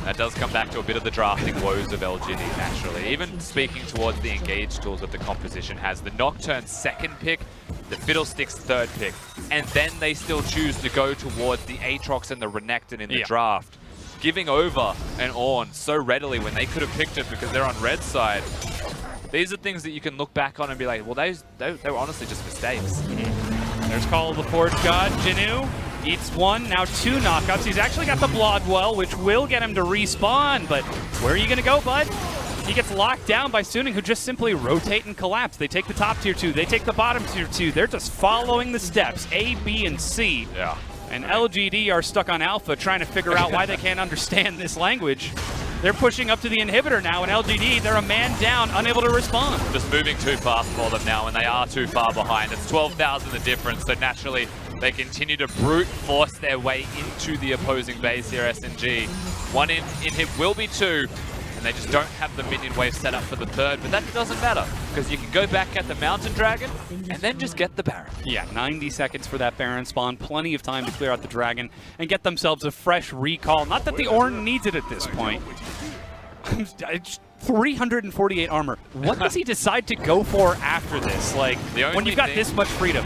That does come back to a bit of the drafting woes of LGD, naturally. Even speaking towards the engage tools that the composition has, the Nocturne second pick, the Fiddlesticks third pick, and then they still choose to go towards the Aatrox and the Renekton in the draft. Giving over an Ornn so readily when they could have picked it because they're on red side. These are things that you can look back on and be like, well, they were honestly just mistakes. There's Call of the Forge God. Jinu eats one, now 2 knockouts. He's actually got the Bloodwell, which will get him to respawn, but where are you going to go, bud? He gets locked down by Suning, who just simply rotate and collapse. They take the top tier 2, they take the bottom tier 2. They're just following the steps, A, B, and C. Yeah. And LGD are stuck on Alpha trying to figure out why they can't understand this language. They're pushing up to the inhibitor now, and LGD, they're a man down, unable to respond. Just moving too fast for them now, and they are too far behind. It's 12,000 the difference, so naturally they continue to brute force their way into the opposing base here, SNG. One inhib will be 2, and they just don't have the minion wave set up for the third, but that doesn't matter, because you can go back at the Mountain Dragon, and then just get the Baron. Yeah, 90 seconds for that Baron spawn, plenty of time to clear out the Dragon, and get themselves a fresh recall. Not that the Ornn needs it at this point. 348 armor. What does he decide to go for after this? Like, when you've got this much freedom.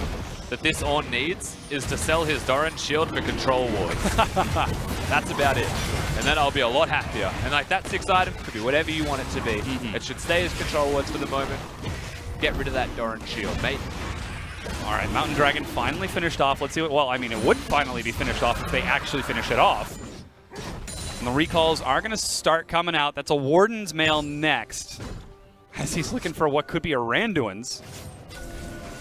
That this Ornn needs is to sell his Doran shield for control wards. That's about it. And then I'll be a lot happier. And like that 6th item could be whatever you want it to be. It should stay as control wards for the moment. Get rid of that Doran shield, mate. All right, Mountain Dragon finally finished off. Let's see what, well, I mean, it would finally be finished off if they actually finish it off. And the recalls are going to start coming out. That's a Warden's Mail next. As he's looking for what could be a Randuin's.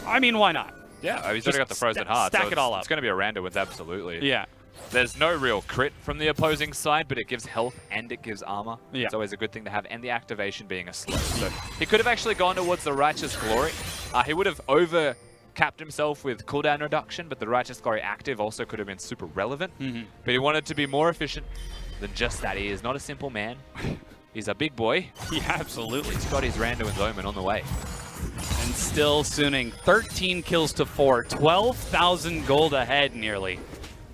I mean, why not? Yeah, he's already got the Frozen Heart. Stack so it all up. It's going to be a Randuin's, absolutely. Yeah. There's no real crit from the opposing side, but it gives health and it gives armor. Yeah. It's always a good thing to have, and the activation being a slow. So he could have actually gone towards the Righteous Glory. He would have over-capped himself with cooldown reduction, but the Righteous Glory active also could have been super relevant. But he wanted to be more efficient than just that. He is not a simple man. He's a big boy. Yeah, absolutely. He's got his Randuin's Omen on the way. And still Suning, 13 kills to 4, 12,000 gold ahead nearly.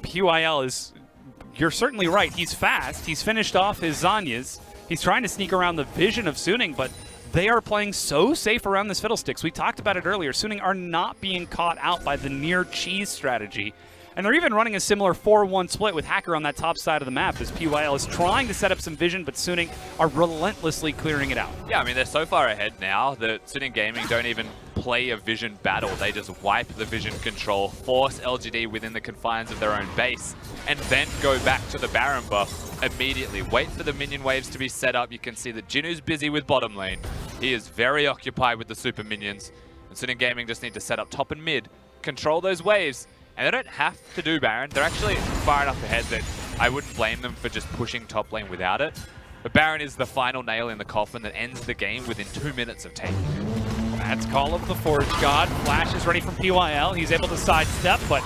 PYL is, you're certainly right, he's fast. He's finished off his Zanyas. He's trying to sneak around the vision of Suning, but they are playing so safe around this Fiddlesticks. We talked about it earlier. Suning are not being caught out by the near cheese strategy. And they're even running a similar 4-1 split with Hacker on that top side of the map as PYL is trying to set up some vision, but Suning are relentlessly clearing it out. Yeah, I mean, they're so far ahead now that Suning Gaming don't even play a vision battle. They just wipe the vision control, force LGD within the confines of their own base, and then go back to the Baron buff immediately. Wait for the minion waves to be set up. You can see that Jinu's busy with bottom lane. He is very occupied with the super minions. And Suning Gaming just need to set up top and mid, control those waves, and they don't have to do Baron. They're actually far enough ahead that I wouldn't blame them for just pushing top lane without it. But Baron is the final nail in the coffin that ends the game within 2 minutes of taking it. That's Call of the Forge God. Flash is ready from PYL. He's able to sidestep, but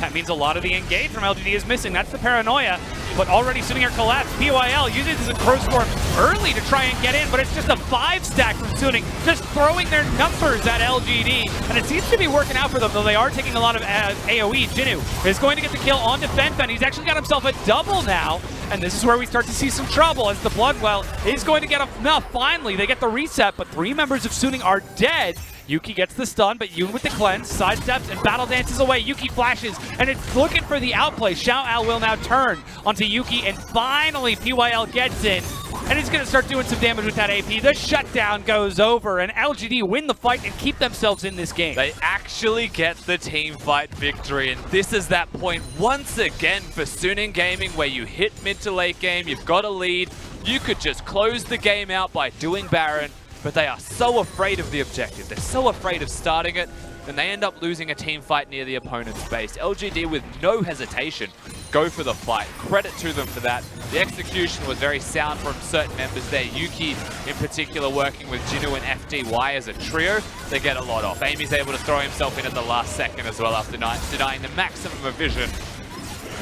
that means a lot of the engage from LGD is missing. That's the paranoia, but already Suning are collapsed. PYL uses a Crow Storm early to try and get in, but it's just a 5-stack from Suning, just throwing their numbers at LGD, and it seems to be working out for them, though they are taking a lot of AoE. Jinu is going to get the kill on Defense, and he's actually got himself a double now, and this is where we start to see some trouble as the Bloodwell is going to get enough. Finally, they get the reset, but 3 members of Suning are dead. Yuki gets the stun, but Yoon with the cleanse, sidesteps, and battle dances away. Yuki flashes, and it's looking for the outplay. Xiao Al will now turn onto Yuki, and finally PYL gets in, and he's going to start doing some damage with that AP. The shutdown goes over, and LGD win the fight and keep themselves in this game. They actually get the team fight victory, and this is that point once again for Suning Gaming where you hit mid to late game, you've got a lead, You could just close the game out by doing Baron, but they are so afraid of the objective. They're so afraid of starting it, and they end up losing a team fight near the opponent's base. LGD, with no hesitation, go for the fight. Credit to them for that. The execution was very sound from certain members there. Yuki, in particular, working with Jinu and FDY as a trio. They get a lot off. Amy's able to throw himself in at the last second as well after denying the maximum of vision.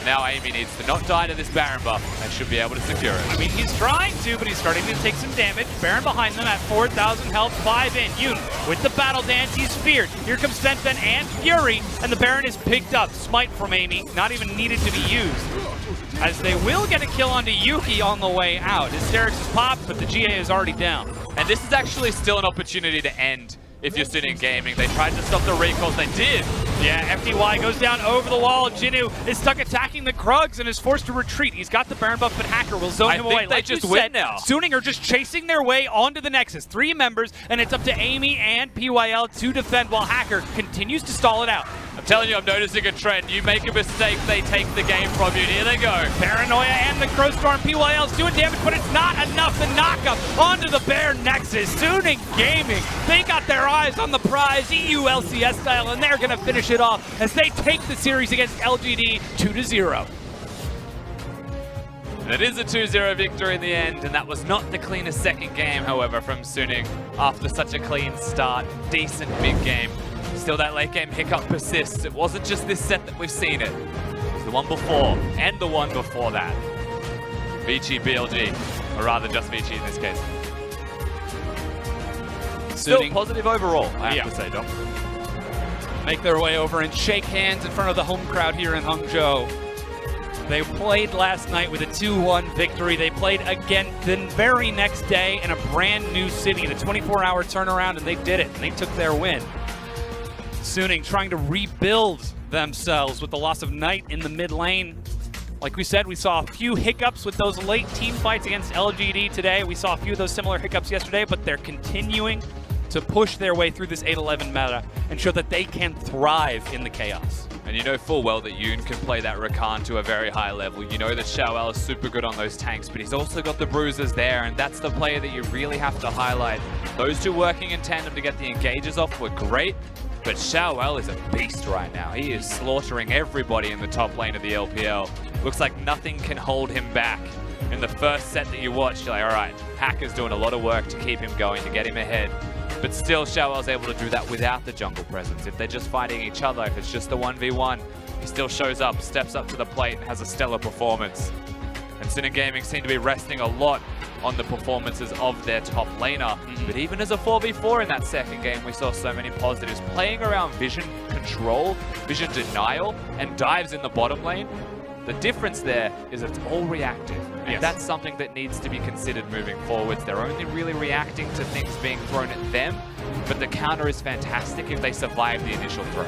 Now Amy needs to not die to this Baron buff and should be able to secure it. I mean, he's trying to, but he's starting to take some damage. Baron behind them at 4,000 health, 5 in. Yoon with the battle dance, he's feared. Here comes Senfen and Fury, and the Baron is picked up. Smite from Amy, not even needed to be used. As they will get a kill onto Yuki on the way out. Hysterics is popped, but the GA is already down. And this is actually still an opportunity to end if you're Suning Gaming. They tried to stop the recalls, they did. Yeah, FDY goes down over the wall. Jinu is stuck attacking the Krugs and is forced to retreat. He's got the Baron buff, but Hacker will zone him away. I think they just win now. Suning are just chasing their way onto the Nexus. 3 members, and it's up to Amy and PYL to defend while Hacker continues to stall it out. I'm telling you, I'm noticing a trend. You make a mistake, they take the game from you. Here they go. Paranoia and the Crowstorm. PYL's doing damage, but it's not enough. The knockup onto the Bear Nexus. Suning Gaming, they got their eyes on the prize, EU LCS style, and they're going to finish it off as they take the series against LGD 2-0. It is a 2-0 victory in the end, and that was not the cleanest second game, however, from Suning after such a clean start. Decent mid-game. Still, that late game hiccup persists. It wasn't just this set that we've seen it. It was the one before, and the one before that. Vici, BLG, or rather just Vici in this case. Still positive overall, I have to say, Dom. Make their way over and shake hands in front of the home crowd here in Hangzhou. They played last night with a 2-1 victory. They played again the very next day in a brand new city, in a 24-hour turnaround, and they did it, and they took their win. Suning trying to rebuild themselves with the loss of Knight in the mid lane. Like we said, we saw a few hiccups with those late team fights against LGD today. We saw a few of those similar hiccups yesterday, but they're continuing to push their way through this 8-11 meta and show that they can thrive in the chaos. And you know full well that Yoon can play that Rakan to a very high level. You know that Xiaowao is super good on those tanks, but he's also got the bruisers there, and that's the player that you really have to highlight. Those two working in tandem to get the engages off were great, but Xiaowao is a beast right now. He is slaughtering everybody in the top lane of the LPL. Looks like nothing can hold him back. In the first set that you watched, you're like, all right, Hacker's doing a lot of work to keep him going, to get him ahead. But still, Xiaowao's able to do that without the jungle presence. If they're just fighting each other, if it's just the 1v1, he still shows up, steps up to the plate, and has a stellar performance. And Suning Gaming seem to be resting a lot on the performances of their top laner. But even as a 4v4 in that second game, we saw so many positives. Playing around vision control, vision denial, and dives in the bottom lane. The difference there is it's all reactive. And that's something that needs to be considered moving forwards. They're only really reacting to things being thrown at them, but the counter is fantastic if they survive the initial throw.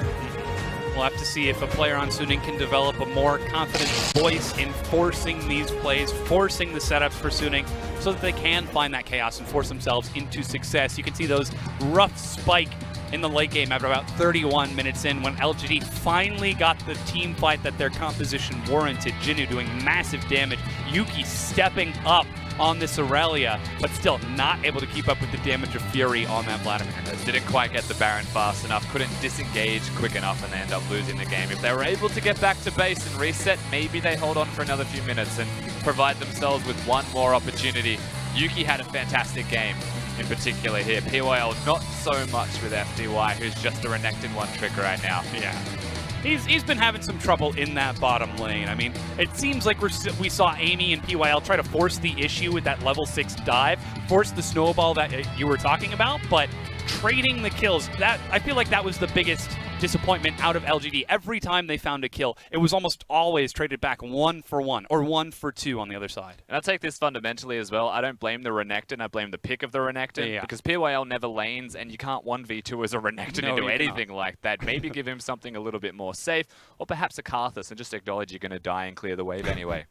We'll have to see if a player on Suning can develop a more confident voice in forcing these plays, forcing the setups for Suning, so that they can find that chaos and force themselves into success. You can see those rough spike in the late game after about 31 minutes in when LGD finally got the team fight that their composition warranted. Jinu doing massive damage, Yuki stepping up on this Aurelia, but still not able to keep up with the damage of Fury on that Vladimir. Didn't quite get the Baron fast enough, couldn't disengage quick enough, and they end up losing the game. If they were able to get back to base and reset, maybe they hold on for another few minutes and provide themselves with one more opportunity. Yuki had a fantastic game in particular here. PYL not so much with FDY, who's just a Renekton one trick right now. Yeah. He's been having some trouble in that bottom lane. I mean, it seems like we saw Amy and PYL try to force the issue with that level 6 dive, force the snowball that you were talking about, but trading the kills, that I feel like that was the biggest disappointment out of LGD. Every time they found a kill, it was almost always traded back 1 for 1 or 1 for 2 on the other side. And I take this fundamentally as well. I don't blame the Renekton, I blame the pick of the Renekton, because PYL never lanes and you can't 1v2 as a Renekton into anything like that. Maybe give him something a little bit more safe, or perhaps a Karthus and just acknowledge you're going to die and clear the wave anyway.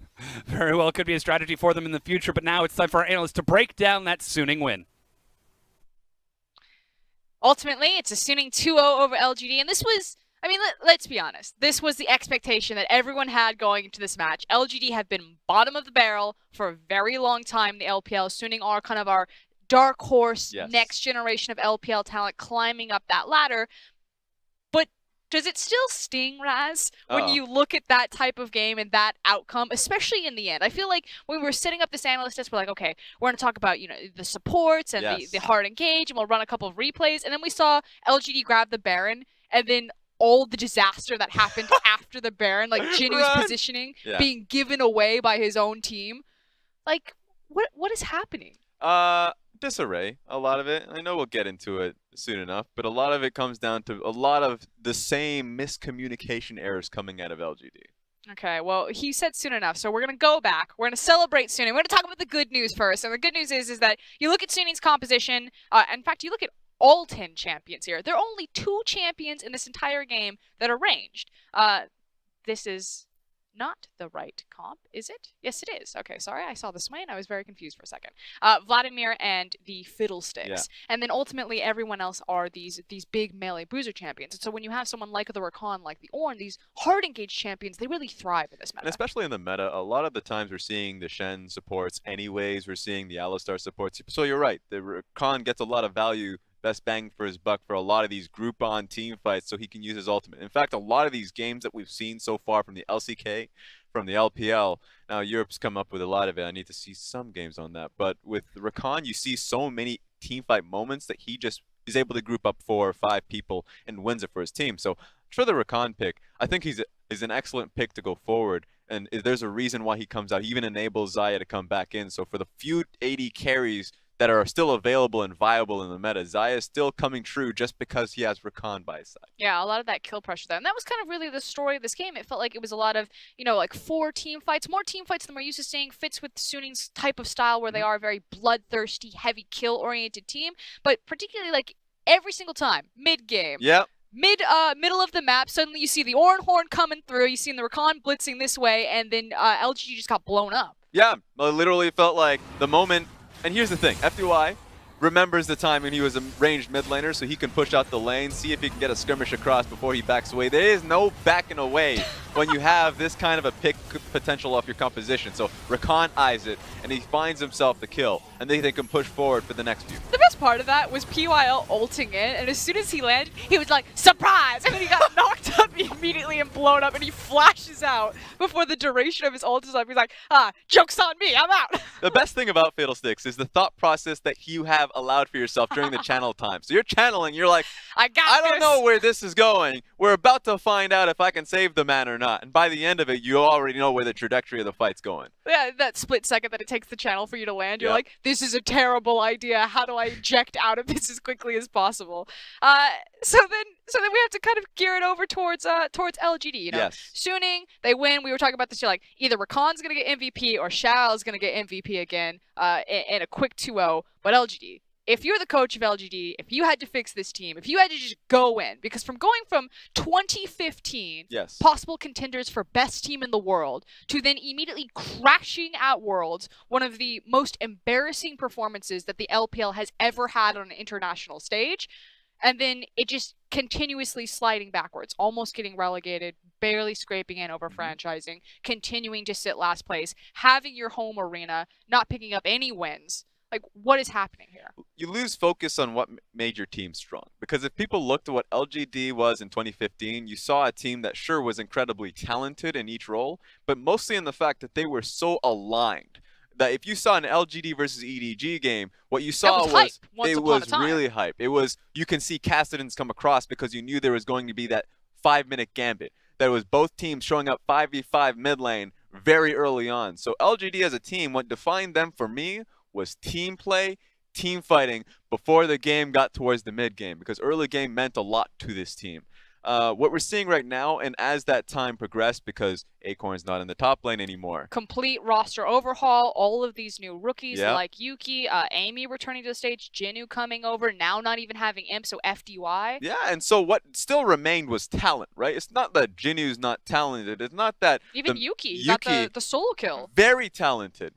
Very well, could be a strategy for them in the future, but now it's time for our analysts to break down that Suning win. Ultimately, it's a Suning 2-0 over LGD, and this was I mean, let's be honest. This was the expectation that everyone had going into this match. LGD have been bottom of the barrel for a very long time in the LPL. Suning are kind of our dark horse, next generation of LPL talent climbing up that ladder. But does it still sting, Raz, when you look at that type of game and that outcome, especially in the end? I feel like when we were setting up this analyst list, we're like, okay, we're going to talk about, the supports and the hard engage, and we'll run a couple of replays. And then we saw LGD grab the Baron, and then all the disaster that happened after the Baron, like Jinu's positioning being given away by his own team. Like, what is happening? Disarray, a lot of it. I know we'll get into it soon enough, but a lot of it comes down to a lot of the same miscommunication errors coming out of LGD. Okay, well, he said soon enough, so we're going to go back. We're going to celebrate Suning. We're going to talk about the good news first. And the good news is that you look at Suning's composition. In fact, you look at all 10 champions here. There are only 2 champions in this entire game that are ranged. This is not the right comp, is it? Yes, it is. Okay, sorry, I saw the Swain. I was very confused for a second. Vladimir and the Fiddlesticks. And then ultimately everyone else are these big melee bruiser champions. And so when you have someone like the Rakan, like the Ornn, these hard engaged champions, they really thrive in this meta. And especially in the meta, a lot of the times we're seeing the Shen supports anyways, we're seeing the Alistar supports. So you're right, the Rakan gets a lot of value, best bang for his buck for a lot of these Groupon team fights so he can use his ultimate. In fact, a lot of these games that we've seen so far from the LCK, from the LPL, now Europe's come up with a lot of it. I need to see some games on that. But with Rakan, you see so many team fight moments that he just is able to group up 4 or 5 people and wins it for his team. So for the Rakan pick, I think he's an excellent pick to go forward. And there's a reason why he comes out. He even enables Xayah to come back in. So for the few AD carries that are still available and viable in the meta, Xayah is still coming true just because he has Rakan by his side. Yeah, a lot of that kill pressure there. And that was kind of really the story of this game. It felt like it was a lot of, like 4 team fights, more team fights than we're used to seeing. Fits with Suning's type of style where they are a very bloodthirsty, heavy kill-oriented team. But particularly, like, every single time, mid-game. Yep. Middle of the map, suddenly you see the Ornn Horn coming through, you see the Rakan blitzing this way, and then LGD just got blown up. Yeah, it literally felt like the moment. And here's the thing, FDY remembers the time when he was a ranged mid laner, so he can push out the lane, see if he can get a skirmish across before he backs away. There is no backing away when you have this kind of a pick potential off your composition. So Rakan eyes it, and he finds himself the kill, and they can push forward for the next few. The best part of that was PYL ulting in, and as soon as he landed, he was like, surprise! And then he got knocked up immediately and blown up, and he flashes out before the duration of his ult is up. He's like, joke's on me, I'm out! The best thing about Fiddlesticks is the thought process that you have allowed for yourself during the channel time. So you're channeling, you're like, I don't know where this is going. We're about to find out if I can save the man or not. And by the end of it, you already know where the trajectory of the fight's going. Yeah, that split second that it takes the channel for you to land, you're like, this is a terrible idea. How do I eject out of this as quickly as possible? So then we have to kind of gear it over towards LGD, Yes. Suning, they win. We were talking about this, you're like, either Rakan's going to get MVP or Xiao is going to get MVP again in a quick 2-0, but LGD. If you're the coach of LGD, if you had to fix this team, if you had to just go in, because from going from 2015, possible contenders for best team in the world, to then immediately crashing at Worlds, one of the most embarrassing performances that the LPL has ever had on an international stage, and then it just continuously sliding backwards, almost getting relegated, barely scraping in over franchising, continuing to sit last place, having your home arena, not picking up any wins. Like, what is happening here? You lose focus on what made your team strong. Because if people looked at what LGD was in 2015, you saw a team that sure was incredibly talented in each role, but mostly in the fact that they were so aligned. That if you saw an LGD versus EDG game, what you saw was it was really hype. It was, you can see Cassidans come across because you knew there was going to be that 5-minute gambit. That was both teams showing up 5v5 mid lane very early on. So LGD as a team, what defined them for me was team play, team fighting before the game got towards the mid game, because early game meant a lot to this team. What we're seeing right now, and as that time progressed, because Acorn's not in the top lane anymore. Complete roster overhaul, all of these new rookies like Yuki, Amy returning to the stage, Jinu coming over, now not even having Imp, so FDY. Yeah, and so what still remained was talent, right? It's not that Jinu's not talented. It's not that... Even Yuki got the solo kill. Very talented,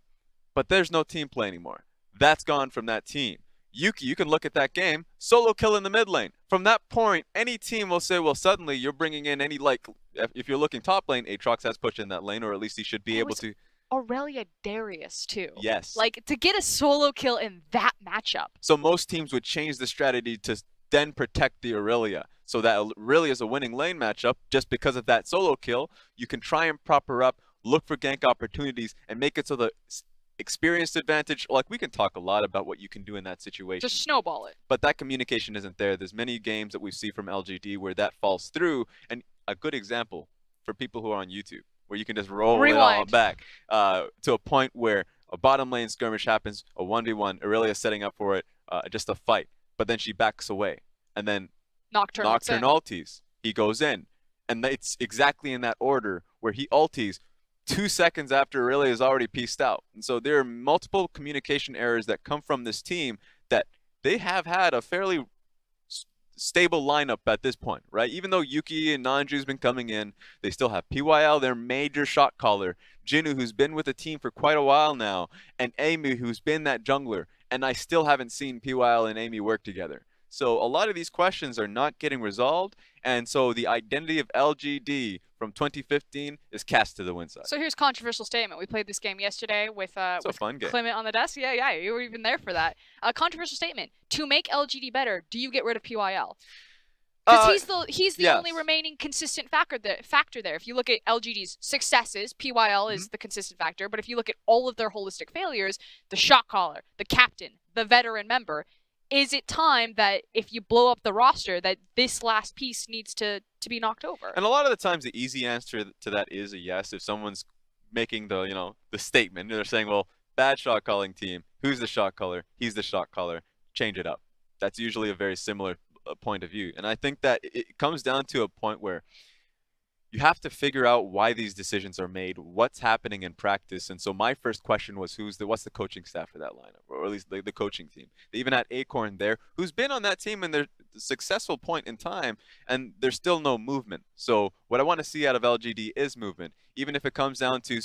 but there's no team play anymore. That's gone from that team. Yuki, you can look at that game, solo kill in the mid lane. From that point, any team will say, well, suddenly you're bringing in any, like, if you're looking top lane, Aatrox has pushed in that lane, or at least he should be able to. Aurelia Darius, too. Yes. Like, to get a solo kill in that matchup. So most teams would change the strategy to then protect the Aurelia. So that Aurelia is a winning lane matchup just because of that solo kill. You can try and prop her up, look for gank opportunities, and make it so the experienced advantage, like we can talk a lot about what you can do in that situation. Just snowball it. But that communication isn't there. There's many games that we see from LGD where that falls through. And a good example for people who are on YouTube, where you can just roll it all back to a point where a bottom lane skirmish happens, a 1v1, Aurelia setting up for it, just a fight. But then she backs away. And then Nocturne ulties. He goes in. And it's exactly in that order where he ulties 2 seconds after Aurelia is already pieced out. And so there are multiple communication errors that come from this team that they have had a fairly stable lineup at this point, right? Even though Yuki and Nanju's been coming in, they still have PYL, their major shot caller, Jinnu, who's been with the team for quite a while now, and Amy, who's been that jungler. And I still haven't seen PYL and Amy work together. So a lot of these questions are not getting resolved, and so the identity of LGD from 2015 is cast to the wind side. So here's a controversial statement. We played this game yesterday with Clement on the desk. Yeah, you were even there for that. A controversial statement. To make LGD better, do you get rid of PYL? Because he's the only remaining consistent factor there. If you look at LGD's successes, PYL is the consistent factor. But if you look at all of their holistic failures, the shot caller, the captain, the veteran member, is it time that if you blow up the roster that this last piece needs to be knocked over? And a lot of the times the easy answer to that is a yes. If someone's making the statement, they're saying, well, bad shot calling team, who's the shot caller? He's the shot caller. Change it up. That's usually a very similar point of view. And I think that it comes down to a point where you have to figure out why these decisions are made, what's happening in practice. And so my first question was, what's the coaching staff for that lineup, or at least the coaching team? They even had Acorn there, who's been on that team in their successful point in time, and there's still no movement. So what I want to see out of LGD is movement, even if it comes down to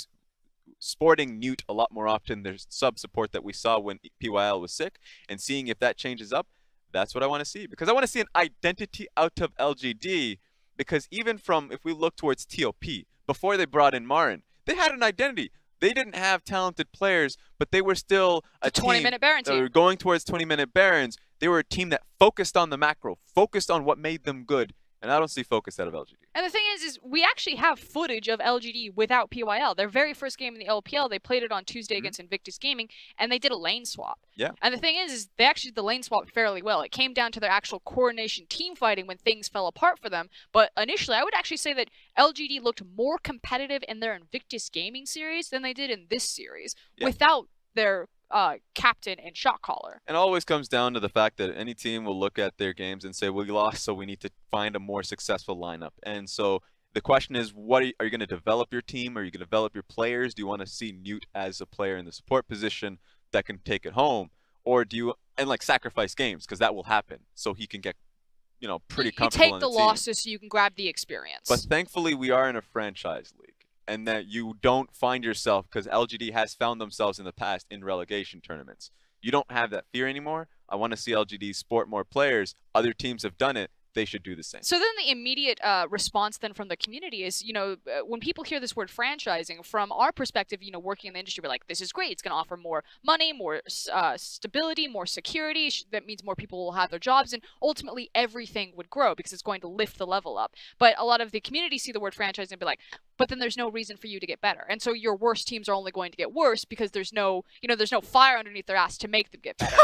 sporting Newt a lot more often. There's sub support that we saw when PYL was sick, and seeing if that changes up. That's what I want to see, because I want to see an identity out of LGD. Because even from, if we look towards TOP, before they brought in Marin, they had an identity. They didn't have talented players, but they were still a 20-minute Baron team. They were going towards 20-minute Barons. They were a team that focused on the macro, focused on what made them good. And I don't see focus out of LGD. And the thing is we actually have footage of LGD without PYL. Their very first game in the LPL, they played it on Tuesday against Invictus Gaming, and they did a lane swap. Yeah. And the thing is they actually did the lane swap fairly well. It came down to their actual coordination team fighting when things fell apart for them. But initially, I would actually say that LGD looked more competitive in their Invictus Gaming series than they did in this series without their captain and shot caller. And it always comes down to the fact that any team will look at their games and say, well, we lost, so we need to find a more successful lineup. And so the question is, are you going to develop your team? Are you going to develop your players? Do you want to see Newt as a player in the support position that can take it home? Or do you, and like sacrifice games, because that will happen, so he can get, pretty comfortable You take the losses so you can grab the experience. But thankfully, we are in a franchise league. And that you don't find yourself, because LGD has found themselves in the past in relegation tournaments. You don't have that fear anymore. I want to see LGD sport more players. Other teams have done it. They should do the same. So then the immediate response then from the community is, when people hear this word franchising, from our perspective, working in the industry, we're like, this is great. It's going to offer more money, more stability, more security. That means more people will have their jobs, and ultimately everything would grow because it's going to lift the level up. But a lot of the community see the word franchising and be like, but then there's no reason for you to get better. And so your worst teams are only going to get worse because there's no fire underneath their ass to make them get better.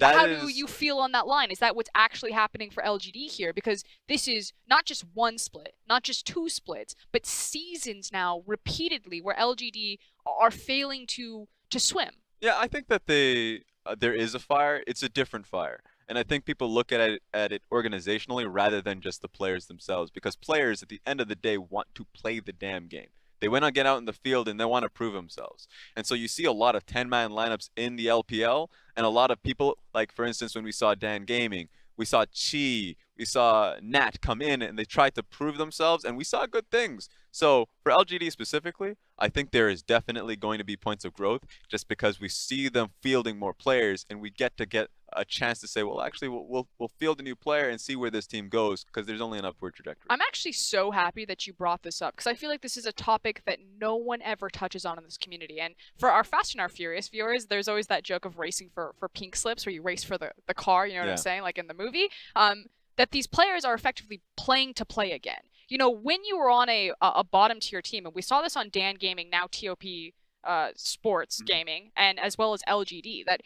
How do you feel on that line? Is that what's actually happening for LGD here? Because this is not just one split, not just two splits, but seasons now repeatedly where LGD are failing to swim. Yeah, I think that there is a fire. It's a different fire. And I think people look at it organizationally rather than just the players themselves, because players at the end of the day want to play the damn game. They want to get out in the field and they want to prove themselves. And so you see a lot of 10-man lineups in the LPL, and a lot of people, like for instance, when we saw Dan Gaming, we saw Chi, we saw Nat come in and they tried to prove themselves, and we saw good things. So for LGD specifically, I think there is definitely going to be points of growth just because we see them fielding more players and we get a chance to say, well, actually, we'll field a new player and see where this team goes because there's only an upward trajectory. I'm actually so happy that you brought this up because I feel like this is a topic that no one ever touches on in this community. And for our Fast and our Furious viewers, there's always that joke of racing for pink slips where you race for the car, you know what I'm saying, like in the movie, that these players are effectively playing to play again. You know, when you were on a bottom tier team, and we saw this on Dan Gaming, now TOP Sports Gaming, and as well as LGD, that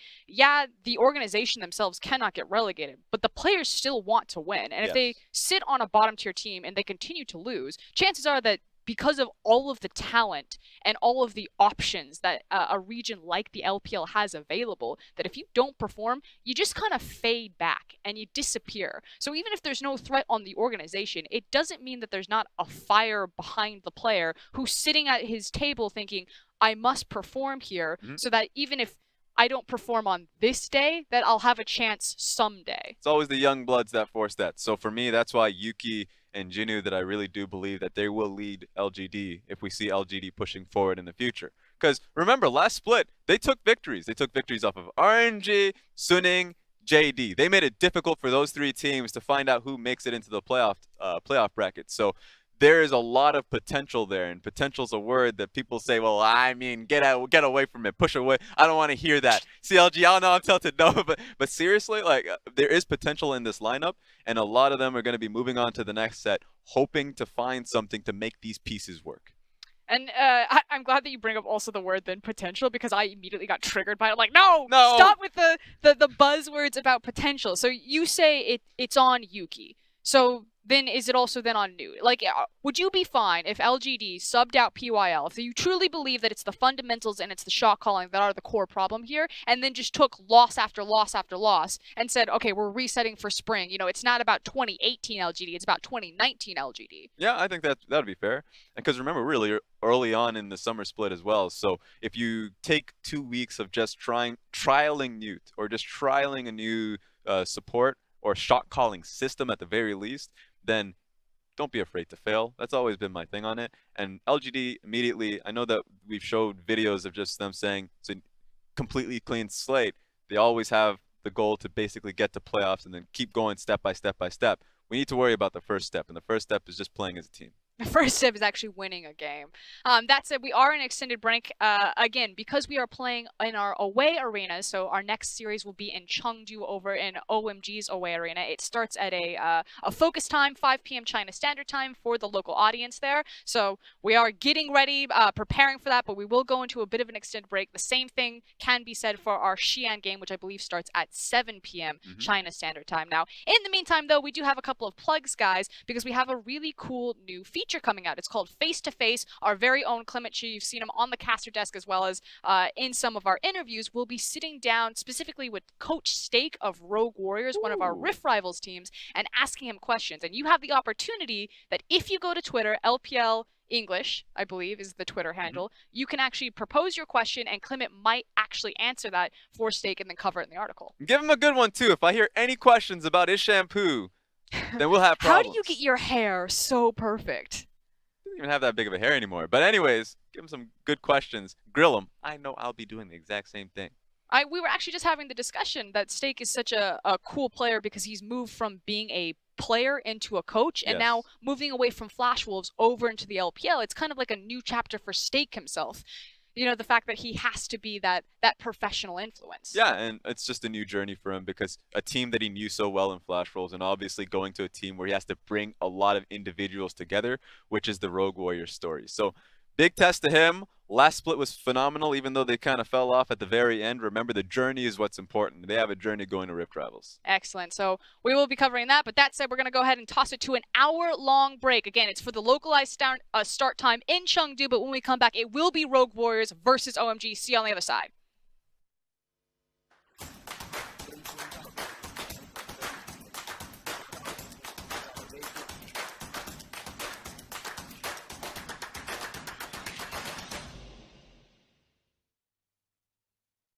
the organization themselves cannot get relegated, but the players still want to win. And if they sit on a bottom tier team and they continue to lose, chances are that because of all of the talent and all of the options that a region like the LPL has available, that if you don't perform, you just kind of fade back and you disappear. So even if there's no threat on the organization, it doesn't mean that there's not a fire behind the player who's sitting at his table thinking, I must perform here so that even if I don't perform on this day, that I'll have a chance someday. It's always the young bloods that force that. So for me, that's why Yuki and Jinu, that I really do believe that they will lead LGD if we see LGD pushing forward in the future. Because remember, last split, they took victories. They took victories off of RNG, Suning, JD. They made it difficult for those three teams to find out who makes it into the playoff bracket. So there is a lot of potential there, and potential is a word that people say, well, I mean, get away from it, push away. I don't want to hear that. CLG, I don't know, I'm tilted, no, but seriously, like, there is potential in this lineup, and a lot of them are going to be moving on to the next set, hoping to find something to make these pieces work. And I'm glad that you bring up also the word then potential, because I immediately got triggered by it. I'm like, no, stop with the buzzwords about potential. So you say it's on Yuki. So then is it also then on New? Like, would you be fine if LGD subbed out PYL, if you truly believe that it's the fundamentals and it's the shot calling that are the core problem here, and then just took loss after loss after loss and said, okay, we're resetting for spring. You know, it's not about 2018 LGD, it's about 2019 LGD. Yeah, I think that would be fair. Because remember, really early on in the summer split as well. So if you take 2 weeks of just trialing Newt or just trialing a new support or shot calling system at the very least, then don't be afraid to fail. That's always been my thing on it. And LGD immediately, I know that we've showed videos of just them saying it's a completely clean slate. They always have the goal to basically get to playoffs and then keep going step by step by step. We need to worry about the first step, and the first step is just playing as a team. The first step is actually winning a game. That said, we are in extended break again because we are playing in our away arena. So our next series will be in Chengdu over in OMG's away arena. It starts at a focus time, 5 p.m. China Standard Time for the local audience there. So we are getting ready, preparing for that, but we will go into a bit of an extended break. The same thing can be said for our Xi'an game, which I believe starts at 7 p.m. China Standard Time. Now, in the meantime, though, we do have a couple of plugs, guys, because we have a really cool new feature coming out. It's called Face to Face. Our very own Clement Chi, you've seen him on the caster desk as well as in some of our interviews. We'll be sitting down specifically with Coach Stake of Rogue Warriors, one of our Rift Rivals teams, and asking him questions. And you have the opportunity that if you go to Twitter, LPL English, I believe, is the Twitter handle, you can actually propose your question and Clement might actually answer that for Stake and then cover it in the article. Give him a good one, too. If I hear any questions about his shampoo, then we'll have problems. How do you get your hair so perfect? He doesn't even have that big of a hair anymore. But anyways, give him some good questions. Grill him. I know I'll be doing the exact same thing. We were actually just having the discussion that Stake is such a cool player because he's moved from being a player into a coach and now moving away from Flash Wolves over into the LPL. It's kind of like a new chapter for Stake himself. You know, the fact that he has to be that professional influence. Yeah, and it's just a new journey for him because a team that he knew so well in Flash Rolls and obviously going to a team where he has to bring a lot of individuals together, which is the Rogue Warriors story. So big test to him. Last split was phenomenal, even though they kind of fell off at the very end. Remember, the journey is what's important. They have a journey going to Rift Rivals. Excellent. So we will be covering that. But that said, we're going to go ahead and toss it to an hour-long break. Again, it's for the localized start time in Chengdu. But when we come back, it will be Rogue Warriors versus OMG. See you on the other side.